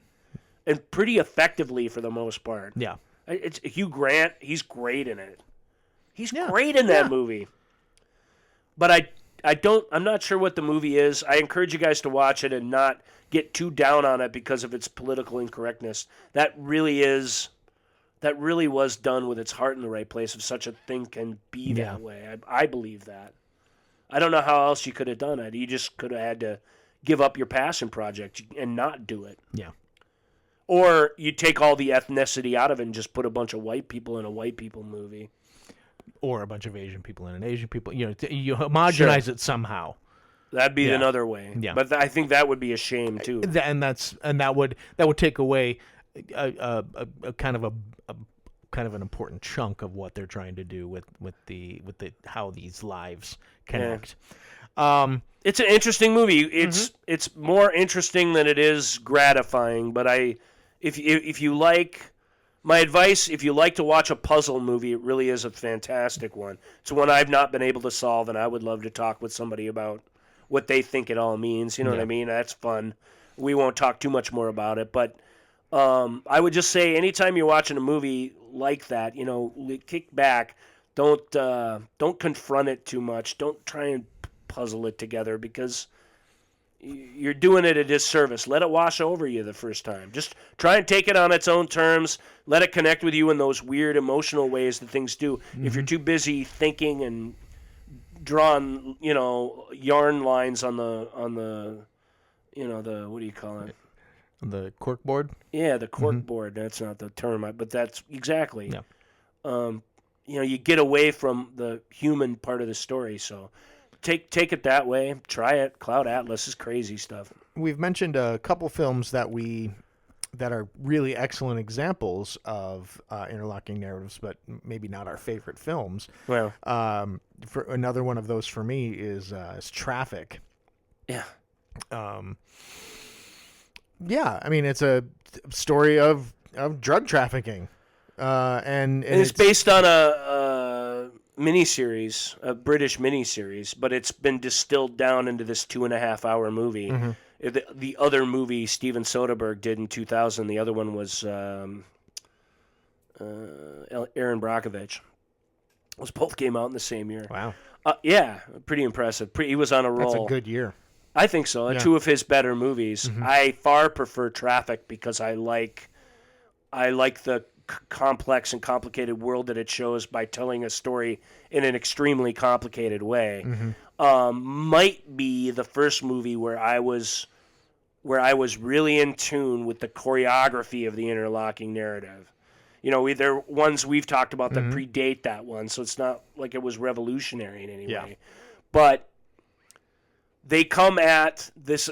and pretty effectively for the most part. Yeah. It's Hugh Grant. He's great in it. He's great in that movie. But I'm not sure what the movie is. I encourage you guys to watch it and not get too down on it because of its political incorrectness. That really was done with its heart in the right place, if such a thing can be that way. I believe that. I don't know how else you could have done it. You just could have had to give up your passion project and not do it. Yeah. Or you take all the ethnicity out of it and just put a bunch of white people in a white people movie. Or a bunch of Asian people and an Asian people. You homogenize it somehow. That'd be another way. Yeah. But I think that would be a shame too. That would take away a kind of an important chunk of what they're trying to do with the how these lives connect. It's an interesting movie. It's more interesting than it is gratifying. But if you like, my advice, if you like to watch a puzzle movie, it really is a fantastic one. It's one I've not been able to solve, and I would love to talk with somebody about what they think it all means. You know what I mean? That's fun. We won't talk too much more about it, but I would just say anytime you're watching a movie like that, kick back. Don't confront it too much. Don't try and puzzle it together because you're doing it a disservice. Let it wash over you the first time. Just try and take it on its own terms. Let it connect with you in those weird emotional ways that things do. If you're too busy thinking and drawing, yarn lines on the what do you call it? The cork board? Yeah, the cork board. That's not the term, but that's exactly. Yeah. You get away from the human part of the story. So take it that way. Try it. Cloud Atlas is crazy stuff. We've mentioned a couple films that are really excellent examples of interlocking narratives, but maybe not our favorite films. Well, for another one of those for me is Traffic. Yeah. Yeah, I mean it's a story of drug trafficking, and it's based on a miniseries, a British miniseries, but it's been distilled down into this 2.5-hour movie. The other movie Steven Soderbergh did in 2000, the other one was Aaron Brockovich. Those both came out in the same year. Wow. Yeah, pretty impressive. He was on a roll. That's a good year. I think so. Yeah. Two of his better movies. I far prefer Traffic because I like the complex and complicated world that it shows by telling a story in an extremely complicated way. Might be the first movie where I was really in tune with the choreography of the interlocking narrative. There are ones we've talked about that predate that one, so it's not like it was revolutionary in any way. But they come at this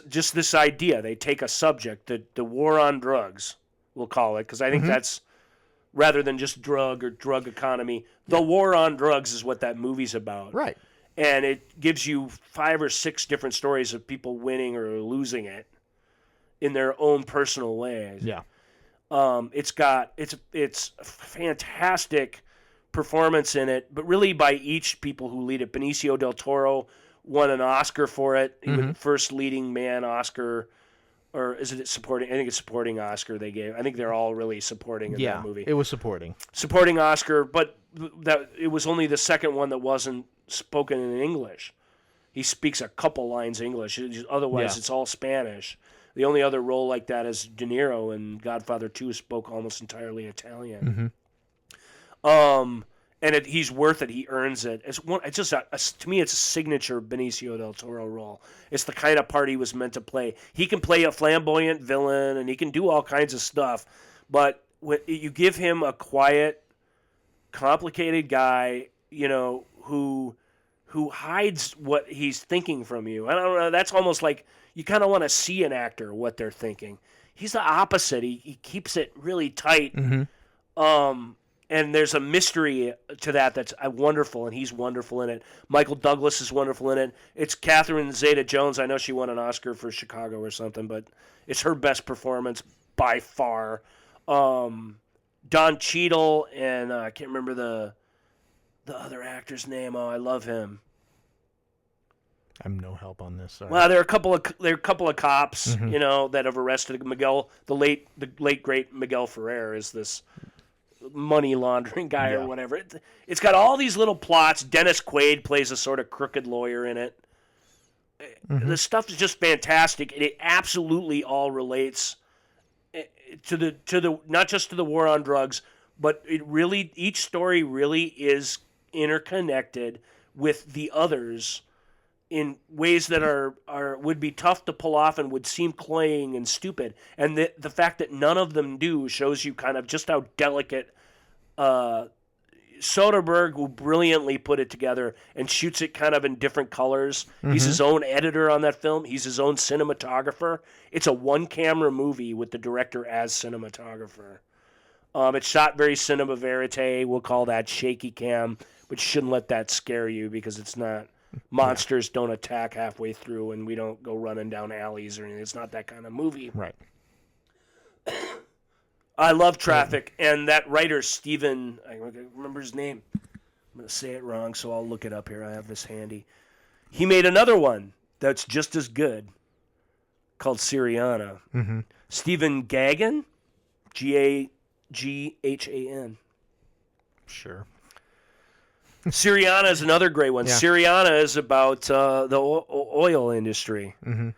idea. They take a subject, the war on drugs, we'll call it, because I think that's, rather than just drug or drug economy, the war on drugs is what that movie's about. Right. And it gives you 5 or 6 different stories of people winning or losing it in their own personal ways. Yeah. It's a fantastic performance in it, but really by each people who lead it. Benicio del Toro won an Oscar for it. He was the first leading man Oscar, or is it supporting? I think it's supporting Oscar they gave. I think they're all really supporting in that movie. It was supporting Oscar, but that it was only the second one that wasn't spoken in English. He speaks a couple lines English. Otherwise, it's all Spanish. The only other role like that is De Niro in Godfather 2 spoke almost entirely Italian. And he's worth it. He earns it. It's just to me, it's a signature Benicio del Toro role. It's the kind of part he was meant to play. He can play a flamboyant villain, and he can do all kinds of stuff. But when you give him a quiet, complicated guy, who hides what he's thinking from you. I don't know. That's almost like you kind of want to see an actor what they're thinking. He's the opposite. He keeps it really tight. And there's a mystery to that's wonderful, and he's wonderful in it. Michael Douglas is wonderful in it. It's Catherine Zeta-Jones. I know she won an Oscar for Chicago or something, but it's her best performance by far. Don Cheadle and I can't remember the other actor's name. Oh, I love him. I'm no help on this. Sorry. Well, there are a couple of cops, that have arrested Miguel. The late great Miguel Ferrer is this money laundering guy or whatever. It's got all these little plots. Dennis Quaid plays a sort of crooked lawyer in it. The stuff is just fantastic, and it absolutely all relates to the not just to the war on drugs, but each story really is interconnected with the others in ways that are would be tough to pull off and would seem cloying and stupid. And the fact that none of them do shows you kind of just how delicate Soderbergh will brilliantly put it together and shoots it kind of in different colors. He's his own editor on that film. He's his own cinematographer. It's a one-camera movie with the director as cinematographer. It's shot very cinema verite. We'll call that shaky cam, but you shouldn't let that scare you because it's not. Monsters don't attack halfway through, and we don't go running down alleys or anything. It's not that kind of movie. Right. I love Traffic, and that writer, Steven, I remember his name. I'm going to say it wrong, so I'll look it up here. I have this handy. He made another one that's just as good called Syriana. Mm-hmm. Stephen Gaghan, Gaghan. Sure. Syriana is another great one. Yeah. Syriana is about the oil industry. Mm-hmm.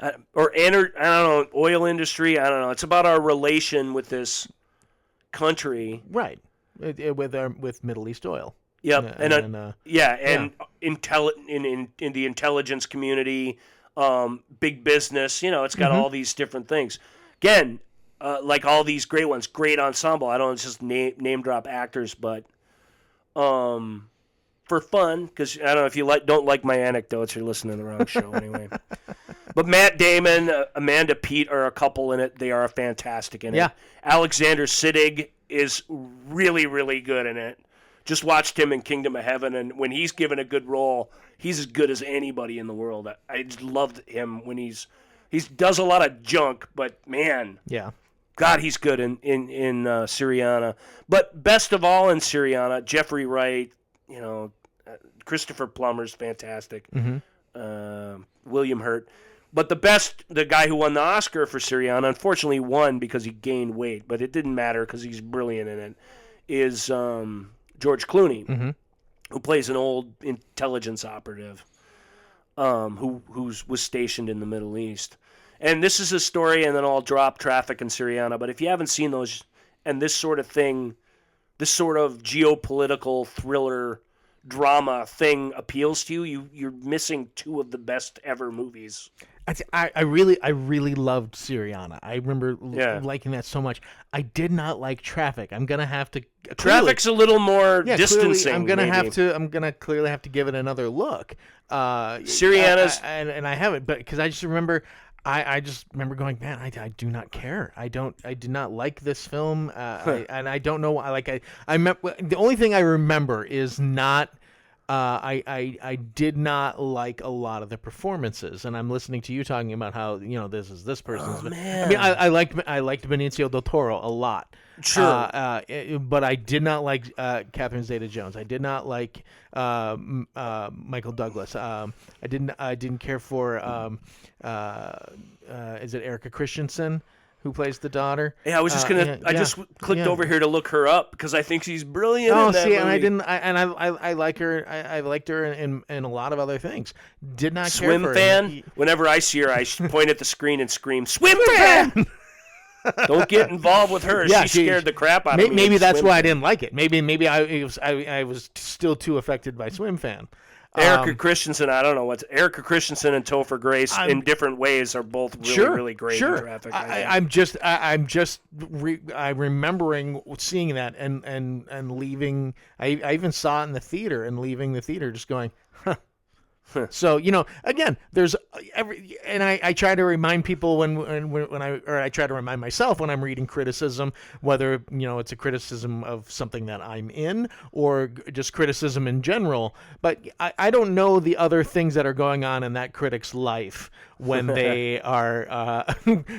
I don't know, oil industry. I don't know. It's about our relation with this country. Right. With Middle East oil. Yep. In the intelligence community, big business. It's got all these different things. Again, like all these great ones, great ensemble. I don't just name drop actors, but for fun, because I don't know if you don't like my anecdotes, you're listening to the wrong show anyway. But Matt Damon, Amanda Peet are a couple in it. They are fantastic in it. Yeah. Alexander Siddig is really, really good in it. Just watched him in Kingdom of Heaven, and when he's given a good role, he's as good as anybody in the world. I just loved him when he does a lot of junk, but man, yeah, God, he's good in Syriana. But best of all in Syriana, Jeffrey Wright, Christopher Plummer's fantastic. Mm-hmm. William Hurt. But the guy who won the Oscar for Syriana, unfortunately won because he gained weight, but it didn't matter because he's brilliant in it, is George Clooney, who plays an old intelligence operative who was stationed in the Middle East. And this is a story, and then I'll drop Traffic and Syriana, but if you haven't seen those, and this sort of thing, this sort of geopolitical thriller drama thing appeals to you, you're missing two of the best ever movies. I really loved Syriana. I remember liking that so much. I did not like Traffic. I'm gonna have to. Traffic's a little more distancing. I'm gonna clearly have to give it another look. Syriana's and I haven't, but because I just remember. I just remember going, man, I do not care. I did not like this film, and I don't know. The only thing I remember is not. I did not like a lot of the performances, and I'm listening to you talking about how this is this person's. Oh, man. I mean, I liked Benicio del Toro a lot. Sure, but I did not like Catherine Zeta-Jones. I did not like Michael Douglas. I didn't care for is it Erica Christensen who plays the daughter? Yeah, I was just gonna. I just clicked over here to look her up because I think she's brilliant. In that movie. And I didn't. I like her. I liked her in a lot of other things. Did not care for Swim fan. her. Whenever I see her, I point at the screen and scream, "Swim fan!" Don't get involved with her. Yeah, she scared the crap out of me. Maybe that's why I didn't like it. Maybe I was still too affected by Swim Fan. Erica Christensen, I don't know what's Erica Christensen and Topher Grace in different ways are both really great in Traffic. I'm remembering seeing that and leaving. I even saw it in the theater and leaving the theater just going, huh. So again, there's I try to remind people when I try to remind myself when I'm reading criticism, whether it's a criticism of something that I'm in or just criticism in general. But I don't know the other things that are going on in that critic's life when they are.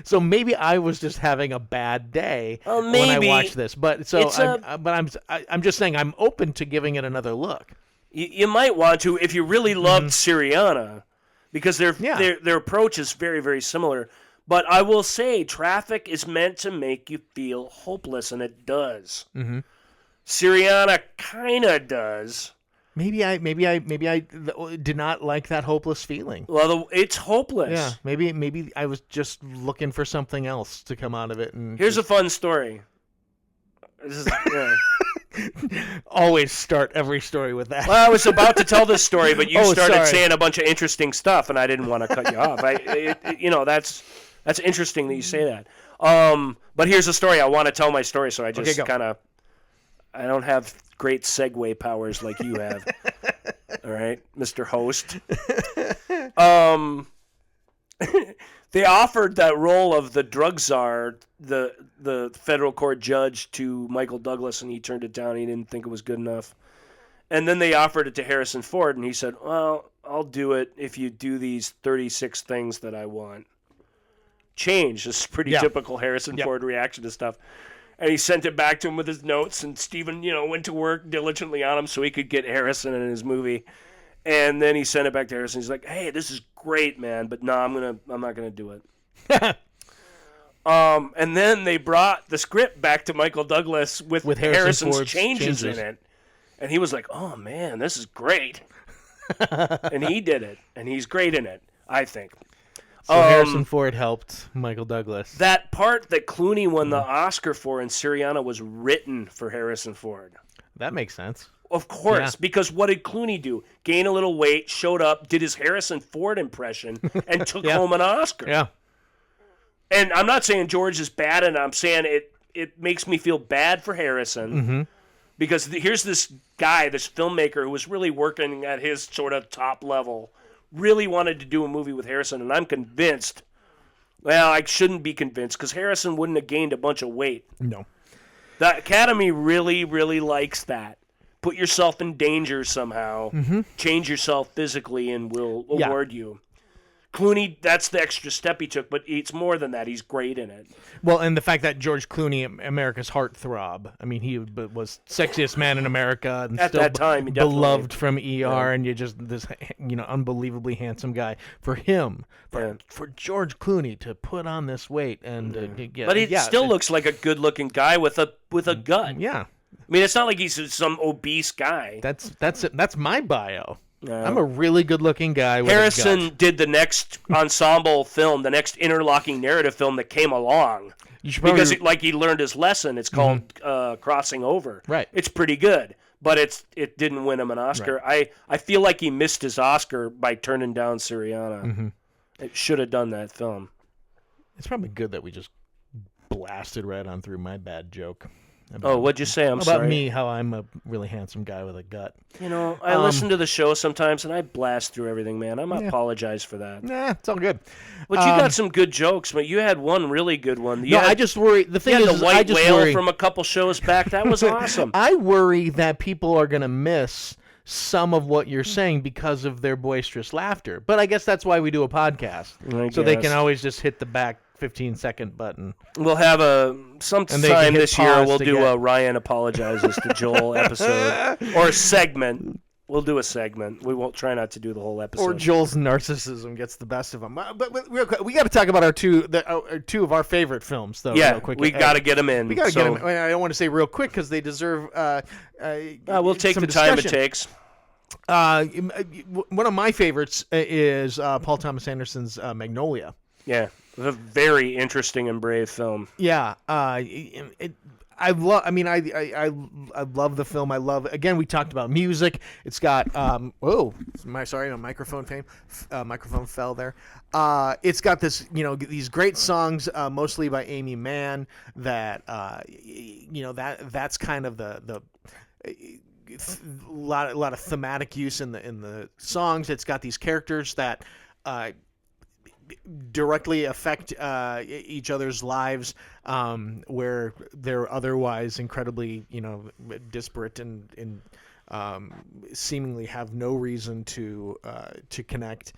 So maybe I was just having a bad day when I watched this. But I'm just saying I'm open to giving it another look. You might want to if you really loved Syriana, because their approach is very, very similar. But I will say, Traffic is meant to make you feel hopeless, and it does. Mm-hmm. Syriana kind of does. Maybe I did not like that hopeless feeling. Well, it's hopeless. Yeah, maybe I was just looking for something else to come out of it. And here's a fun story. This is, always start every story with that. Well, I was about to tell this story, but you started sorry. saying a bunch of interesting stuff, and I didn't want to cut you off. That's interesting that you say that. But here's the story. I want to tell my story, so I just I don't have great segue powers like you have. All right, Mr. Host. They offered that role of the drug czar, the federal court judge, to Michael Douglas, and he turned it down. He didn't think it was good enough. And then they offered it to Harrison Ford, and he said, well, I'll do it if you do these 36 things that I want. Change. This is pretty typical Harrison Ford reaction to stuff. And he sent it back to him with his notes, and Steven, went to work diligently on him so he could get Harrison in his movie. And then he sent it back to Harrison. He's like, "Hey, this is great, man, but no, I'm not gonna do it." And then they brought the script back to Michael Douglas with Harrison's changes in it, and he was like, "Oh man, this is great." And he did it, and he's great in it, I think. So Harrison Ford helped Michael Douglas. That part that Clooney won the Oscar for in Syriana was written for Harrison Ford. That makes sense. Of course, because what did Clooney do? Gain a little weight, showed up, did his Harrison Ford impression, and took home an Oscar. Yeah. And I'm not saying George is bad, and I'm saying it makes me feel bad for Harrison. Because here's this guy, this filmmaker who was really working at his sort of top level, really wanted to do a movie with Harrison, and I'm convinced, well, I shouldn't be convinced, because Harrison wouldn't have gained a bunch of weight. No. The Academy really, really likes that. Put yourself in danger somehow, change yourself physically, and we'll award you. Clooney, that's the extra step he took, but it's more than that. He's great in it. Well, and the fact that George Clooney, America's heartthrob, I mean, he was sexiest man in America, and At still that time, he definitely- beloved from ER, and you're just this, unbelievably handsome guy. For him, for George Clooney to put on this weight and get, But he still looks like a good-looking guy with a gut. Yeah. I mean, it's not like he's some obese guy. That's my bio. I'm a really good-looking guy with Harrison a gut. did the next ensemble film, the next interlocking narrative film that came along. Because he learned his lesson. It's called Crossing Over. Right. It's pretty good, but it didn't win him an Oscar. Right. I feel like he missed his Oscar by turning down Syriana. It should have done that film. It's probably good that we just blasted right on through my bad joke. What'd you say? I'm about sorry. me, how I'm a really handsome guy with a gut. I listen to the show sometimes, and I blast through everything, man. I apologize for that. Nah, it's all good. But you got some good jokes, but you had one really good one. I just worry. The thing is, the white I just whale worry. from a couple shows back. That was awesome. I worry that people are going to miss some of what you're saying because of their boisterous laughter. But I guess that's why we do a podcast. So they can always just hit the back 15-second button. We'll have sometime this year. We'll do a Ryan apologizes to Joel episode or a segment. We'll do a segment. We won't try not to do the whole episode. Or Joel's narcissism gets the best of him. But real quick, we got to talk about our two of our favorite films, though. Yeah, real quick. we got to get them in. We got to get them. I don't want to say real quick because they deserve. We'll take the time it takes. One of my favorites is Paul Thomas Anderson's Magnolia. Yeah, a very interesting and brave film. Yeah, I love the film. I love. Again, we talked about music. It's got my microphone fell there. It's got this, these great songs, mostly by Amy Mann. That's kind of the lot of thematic use in the songs. It's got these characters that directly affect each other's lives, where they're otherwise incredibly disparate and seemingly have no reason to connect.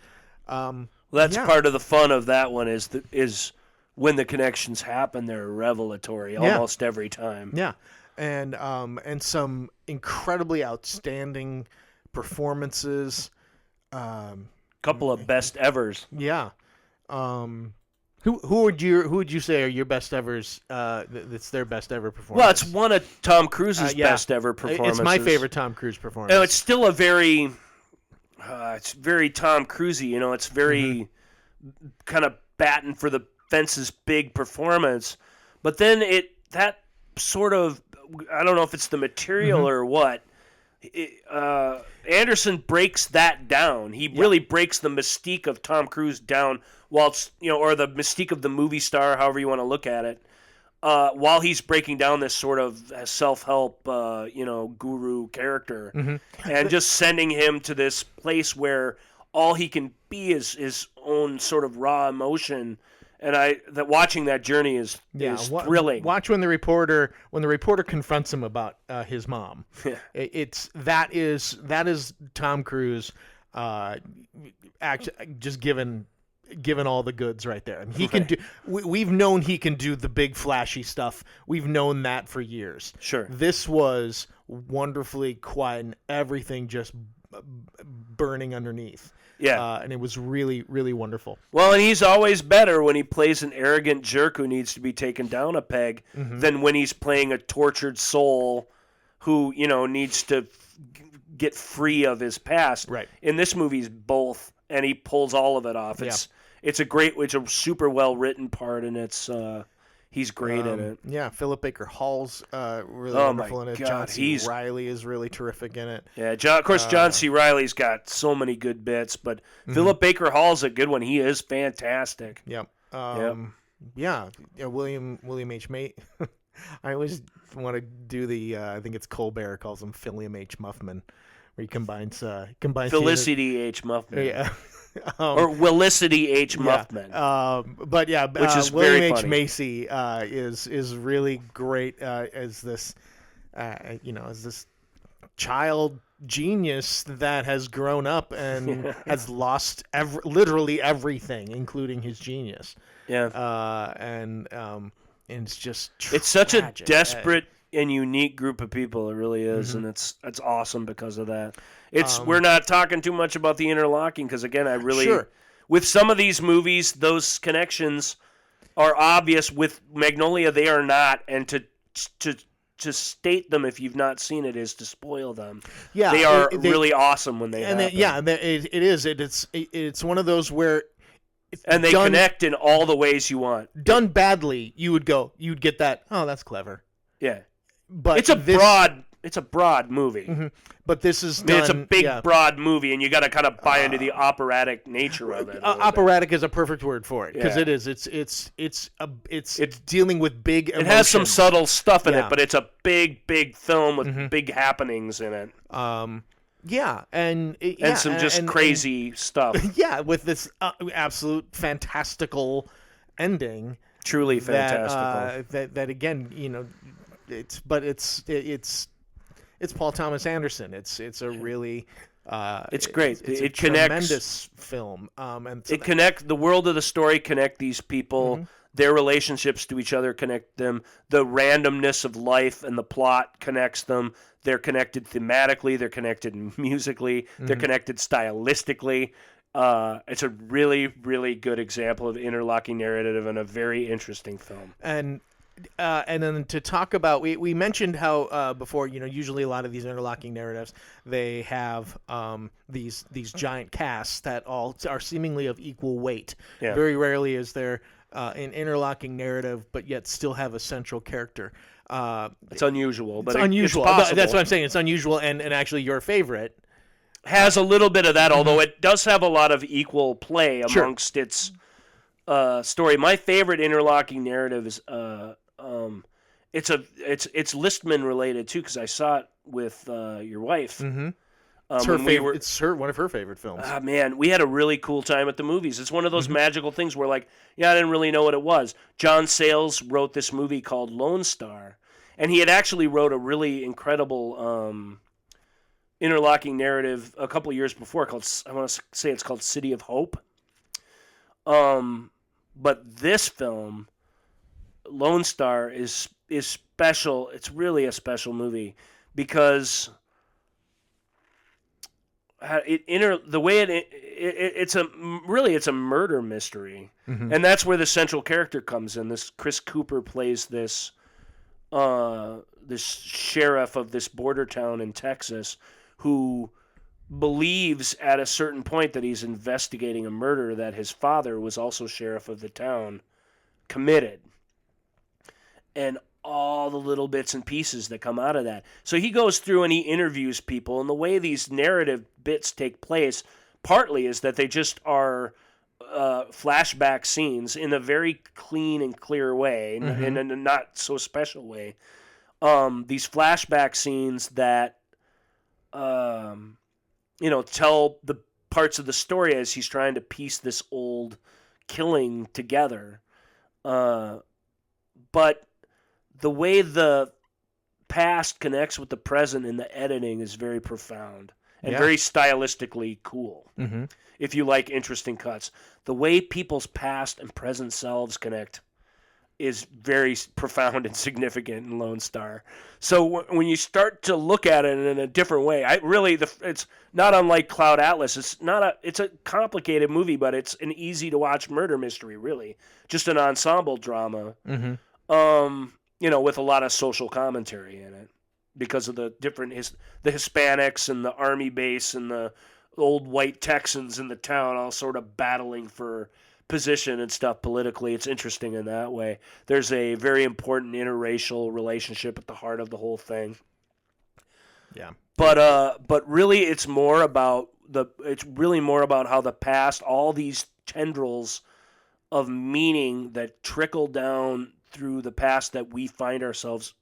That's part of the fun of that one is when the connections happen, they're revelatory almost every time. Yeah. And some incredibly outstanding performances. Couple of best evers. Yeah. Who would you say are your best evers? That's their best ever performance. Well, it's one of Tom Cruise's best ever performances. It's my favorite Tom Cruise performance. It's still a very, it's very Tom Cruisey. It's very kind of batting for the fences, big performance. But then sort of, I don't know if it's the material or what. Anderson breaks that down. He really breaks the mystique of Tom Cruise down, whilst or the mystique of the movie star, however you want to look at it, while he's breaking down this sort of self-help, guru character, and just sending him to this place where all he can be is his own sort of raw emotion. And watching that journey is thrilling. Watch when the reporter confronts him about his mom. That is Tom Cruise, just given all the goods right there. And he can do. We've known he can do the big flashy stuff. We've known that for years. Sure. This was wonderfully quiet and everything just burning underneath. Yeah. And it was really, really wonderful. Well, and he's always better when he plays an arrogant jerk who needs to be taken down a peg than when he's playing a tortured soul who, needs to get free of his past. Right. In this movie, he's both, and he pulls all of it off. It's a super well-written part, and he's great in it. Yeah, Philip Baker Hall's really wonderful in it. God, John C. Reilly is really terrific in it. Yeah, John C. Reilly's got so many good bits, but Philip Baker Hall's a good one. He is fantastic. Yep. Yeah, William H. Macy. I always want to do the I think it's Colbert calls him William H. Muffman, where he combines Felicity H. Muffman. Yeah. Or Willicity H. Muffman. But yeah, which is William very H. funny. Macy is really great as this child genius that has grown up and has lost literally everything, including his genius. Yeah. And it's just it's such a tragic. desperate and unique group of people. It really is, and it's awesome because of that. We're not talking too much about the interlocking because, again, with some of these movies, those connections are obvious. With Magnolia, they are not, and to state them if you've not seen it is to spoil them. Yeah, they are really awesome when they happen. It is. It's one of those where. And they connect in all the ways you want. Done badly, you'd get that. Oh, that's clever. Yeah, but it's a broad movie. But this is it's a big, broad movie, and you got to kind of buy into the operatic nature of it. Operatic is a perfect word for it because it is. It's dealing with big emotions. It has some subtle stuff in it, but it's a big film with big happenings in it. And some crazy stuff. Yeah, with this absolute fantastical ending. Truly fantastical. That again, it's Paul Thomas Anderson. It's a really it's great. It connects. Tremendous film. And so the world of the story connect these people. Their relationships to each other connect them. The randomness of life and the plot connects them. They're connected thematically. They're connected musically. They're connected stylistically. It's a really, really good example of interlocking narrative and a very interesting film. And then to talk about, we mentioned how before, usually a lot of these interlocking narratives, they have these giant casts that all are seemingly of equal weight. Yeah. Very rarely is there an interlocking narrative, but yet still have a central character. It's unusual, but it's unusual. It's possible. That's what I'm saying. It's unusual, and actually your favorite has a little bit of that, although it does have a lot of equal play amongst its story. My favorite interlocking narrative is it's Listman related too, because I saw it with your wife. It's her favorite. It's one of her favorite films. Man, we had a really cool time at the movies. It's one of those magical things where, I didn't really know what it was. John Sayles wrote this movie called Lone Star, and he had actually wrote a really incredible interlocking narrative a couple years before called, I want to say it's called City of Hope. But this film, Lone Star, is special. It's really a special movie because it's a murder mystery, and that's where the central character comes in. This Chris Cooper plays this sheriff of this border town in Texas who believes at a certain point that he's investigating a murder that his father was also sheriff of the town committed. And all the little bits and pieces that come out of that. So he goes through and he interviews people, and the way these narrative bits take place partly is that they just are flashback scenes in a very clean and clear way, in a not so special way. These flashback scenes that tell the parts of the story as he's trying to piece this old killing together. But the way the past connects with the present in the editing is very profound and very stylistically cool. Mm-hmm. If you like interesting cuts, the way people's past and present selves connect is very profound and significant in Lone Star. So when you start to look at it in a different way, it's not unlike Cloud Atlas. It's a complicated movie, but it's an easy to watch murder mystery, really. Just an ensemble drama, with a lot of social commentary in it because of the the Hispanics and the army base and the old white Texans in the town all sort of battling for position and stuff politically. It's interesting in that way. There's a very important interracial relationship at the heart of the whole thing. Yeah. But really it's more about how the past, all these tendrils of meaning that trickle down through the past that we find ourselves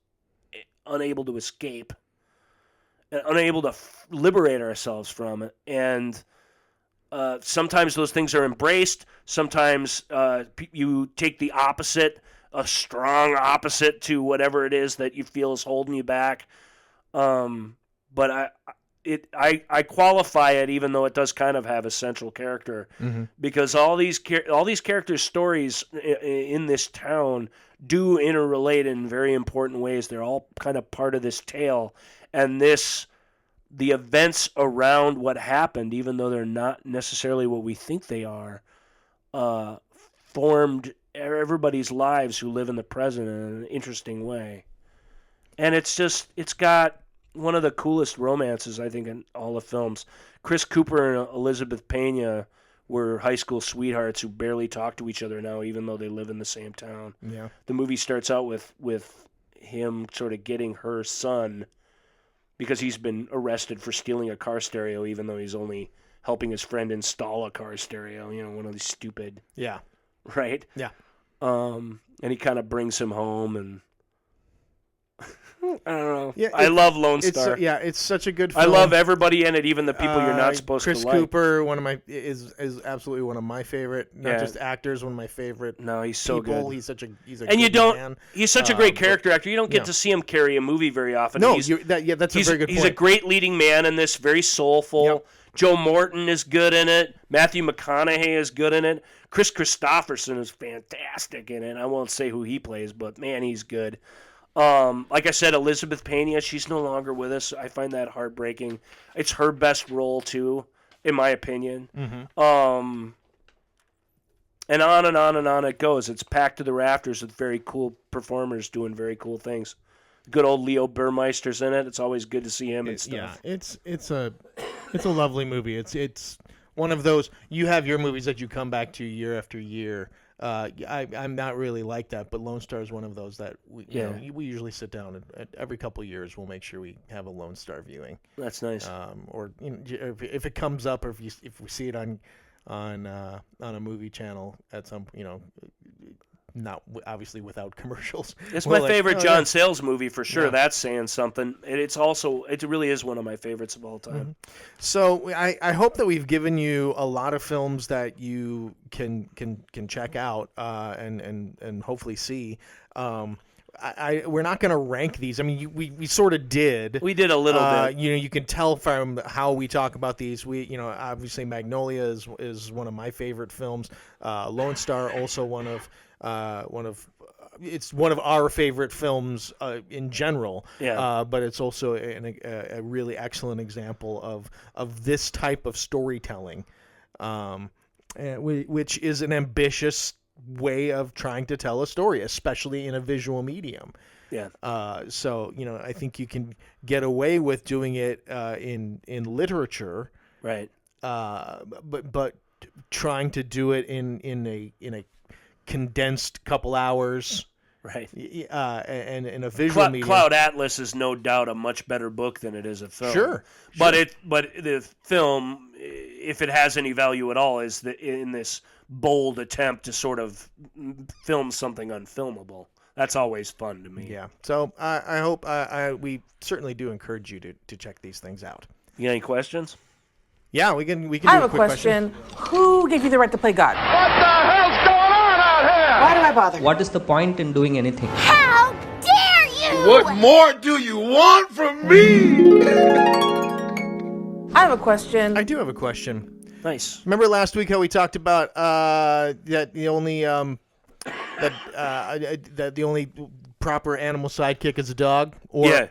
unable to escape and unable to liberate ourselves from it. And sometimes those things are embraced. Sometimes you take the opposite, a strong opposite to whatever it is that you feel is holding you back. But I qualify it, even though it does kind of have a central character, because all these characters' stories in this town do interrelate in very important ways. They're all kind of part of this tale, and the events around what happened, even though they're not necessarily what we think they are, formed everybody's lives who live in the present in an interesting way. And it's got one of the coolest romances, I think, in all the films. Chris Cooper and Elizabeth Pena were high school sweethearts who barely talk to each other now, even though they live in the same town. Yeah. The movie starts out with him sort of getting her son, because he's been arrested for stealing a car stereo, even though he's only helping his friend install a car stereo. One of these stupid. Yeah. Right? Yeah. And he kind of brings him home, and I don't know. Yeah, I love Lone Star. It's such a good film. I love everybody in it, even the people you're not supposed Chris to like. Cooper, is absolutely one of my favorite, not Yeah. just actors, one of my favorite. No, he's so people. good. He's a And you good don't. man. He's such a great character actor. You don't get to see him carry a movie very often. No, that's a very good point. He's a great leading man in this, very soulful. Yep. Joe Morton is good in it. Matthew McConaughey is good in it. Chris Christopherson is fantastic in it. I won't say who he plays, but man, he's good. Like I said, Elizabeth Pena, she's no longer with us. I find that heartbreaking. It's her best role too, in my opinion. And on and on and on it goes. It's packed to the rafters with very cool performers doing very cool things. Good old Leo Burmeister's in it. It's always good to see him and stuff. Yeah, it's a lovely movie. It's one of those, you have your movies that you come back to year after year. I'm not really like that, but Lone Star is one of those that we usually sit down and every couple of years we'll make sure we have a Lone Star viewing. That's nice. Or if it comes up, or if we see it on a movie channel at some, not obviously without commercials. It's my favorite John Sayles movie for sure. Yeah. That's saying something. It really is one of my favorites of all time. So I hope that we've given you a lot of films that you can check out and hopefully see. We're not going to rank these. I mean, we sort of did. We did a little bit. You can tell from how we talk about these. Obviously Magnolia is one of my favorite films. Lone Star also one of our favorite films in general. Yeah. But it's also a really excellent example of this type of storytelling, which is an ambitious way of trying to tell a story, especially in a visual medium. Yeah. So I think you can get away with doing it in literature, right? But trying to do it in a condensed couple hours Right. And in a visual medium. Cloud Atlas is no doubt a much better book than it is a film. Sure. But the film, if it has any value at all, is in this bold attempt to sort of film something unfilmable. That's always fun to me. Yeah. So I hope we certainly do encourage you to check these things out. You got any questions? Yeah, we can. I do have a quick question. Who gave you the right to play God? What the hell's going on out here? Why do I bother? What is the point in doing anything? How dare you! What more do you want from me? I have a question. I do have a question. Nice. Remember last week how we talked about that the only that the only proper animal sidekick is a dog, or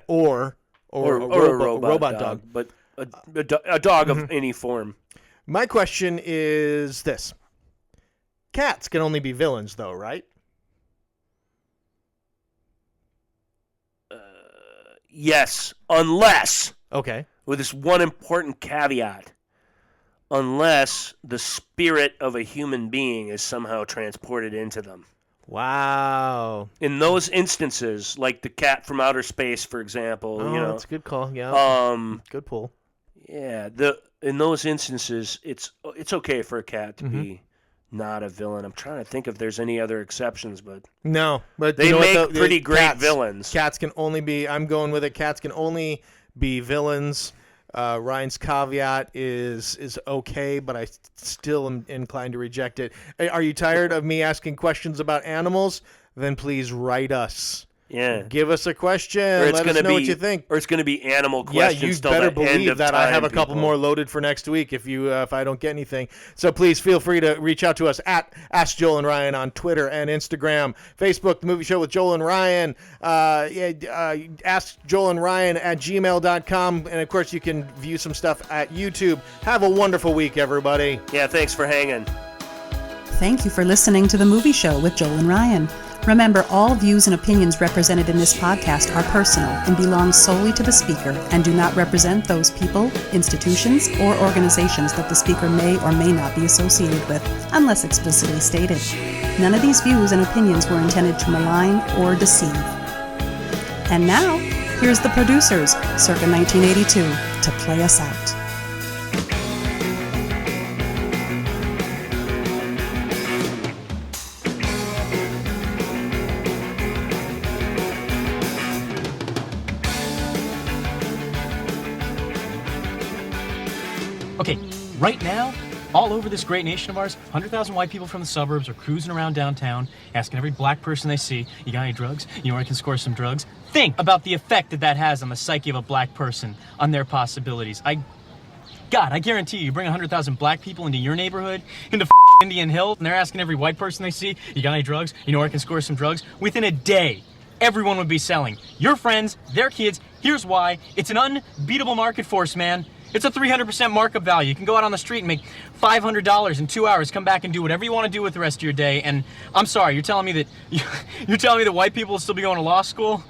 a robot dog. But a dog of any form. My question is this: cats can only be villains, though, right? Yes, unless, Okay. with this one important caveat, unless the spirit of a human being is somehow transported into them. Wow. In those instances, like the cat from outer space, for example, That's a good call. Yeah. Good pull. Yeah, in those instances, it's okay for a cat to be not a villain. I'm trying to think if there's any other exceptions, but No, but they you know make what, pretty great cats, villains. Cats can only be. I'm going with it. Cats can only be villains. Ryan's caveat is okay, but I still am inclined to reject it. Hey, are you tired of me asking questions about animals? Then please write us. Yeah. Give us a question. Or Let us know what you think. Or it's going to be animal Yeah, questions. you till better the end believe of that I time, have a couple people. more loaded for next week if I don't get anything. So please feel free to reach out to us at Ask Joel and Ryan on Twitter and Instagram, Facebook, The Movie Show with Joel and Ryan, Ask Joel and Ryan at gmail.com, and of course you can view some stuff at YouTube. Have a wonderful week, everybody. Yeah, thanks for hanging. Thank you for listening to The Movie Show with Joel and Ryan. Remember, all views and opinions represented in this podcast are personal and belong solely to the speaker and do not represent those people, institutions, or organizations that the speaker may or may not be associated with, unless explicitly stated. None of these views and opinions were intended to malign or deceive. And now, here's the producers, circa 1982, to play us out. Okay, right now, all over this great nation of ours, 100,000 white people from the suburbs are cruising around downtown, asking every black person they see, you got any drugs? You know where I can score some drugs? Think about the effect that has on the psyche of a black person, on their possibilities. I guarantee you bring 100,000 black people into your neighborhood, into Indian Hill, and they're asking every white person they see, you got any drugs? You know where I can score some drugs? Within a day, everyone would be selling. Your friends, their kids, here's why. It's an unbeatable market force, man. It's a 300% markup value. You can go out on the street and make $500 in 2 hours, come back and do whatever you want to do with the rest of your day. And I'm sorry, you're telling me that white people will still be going to law school?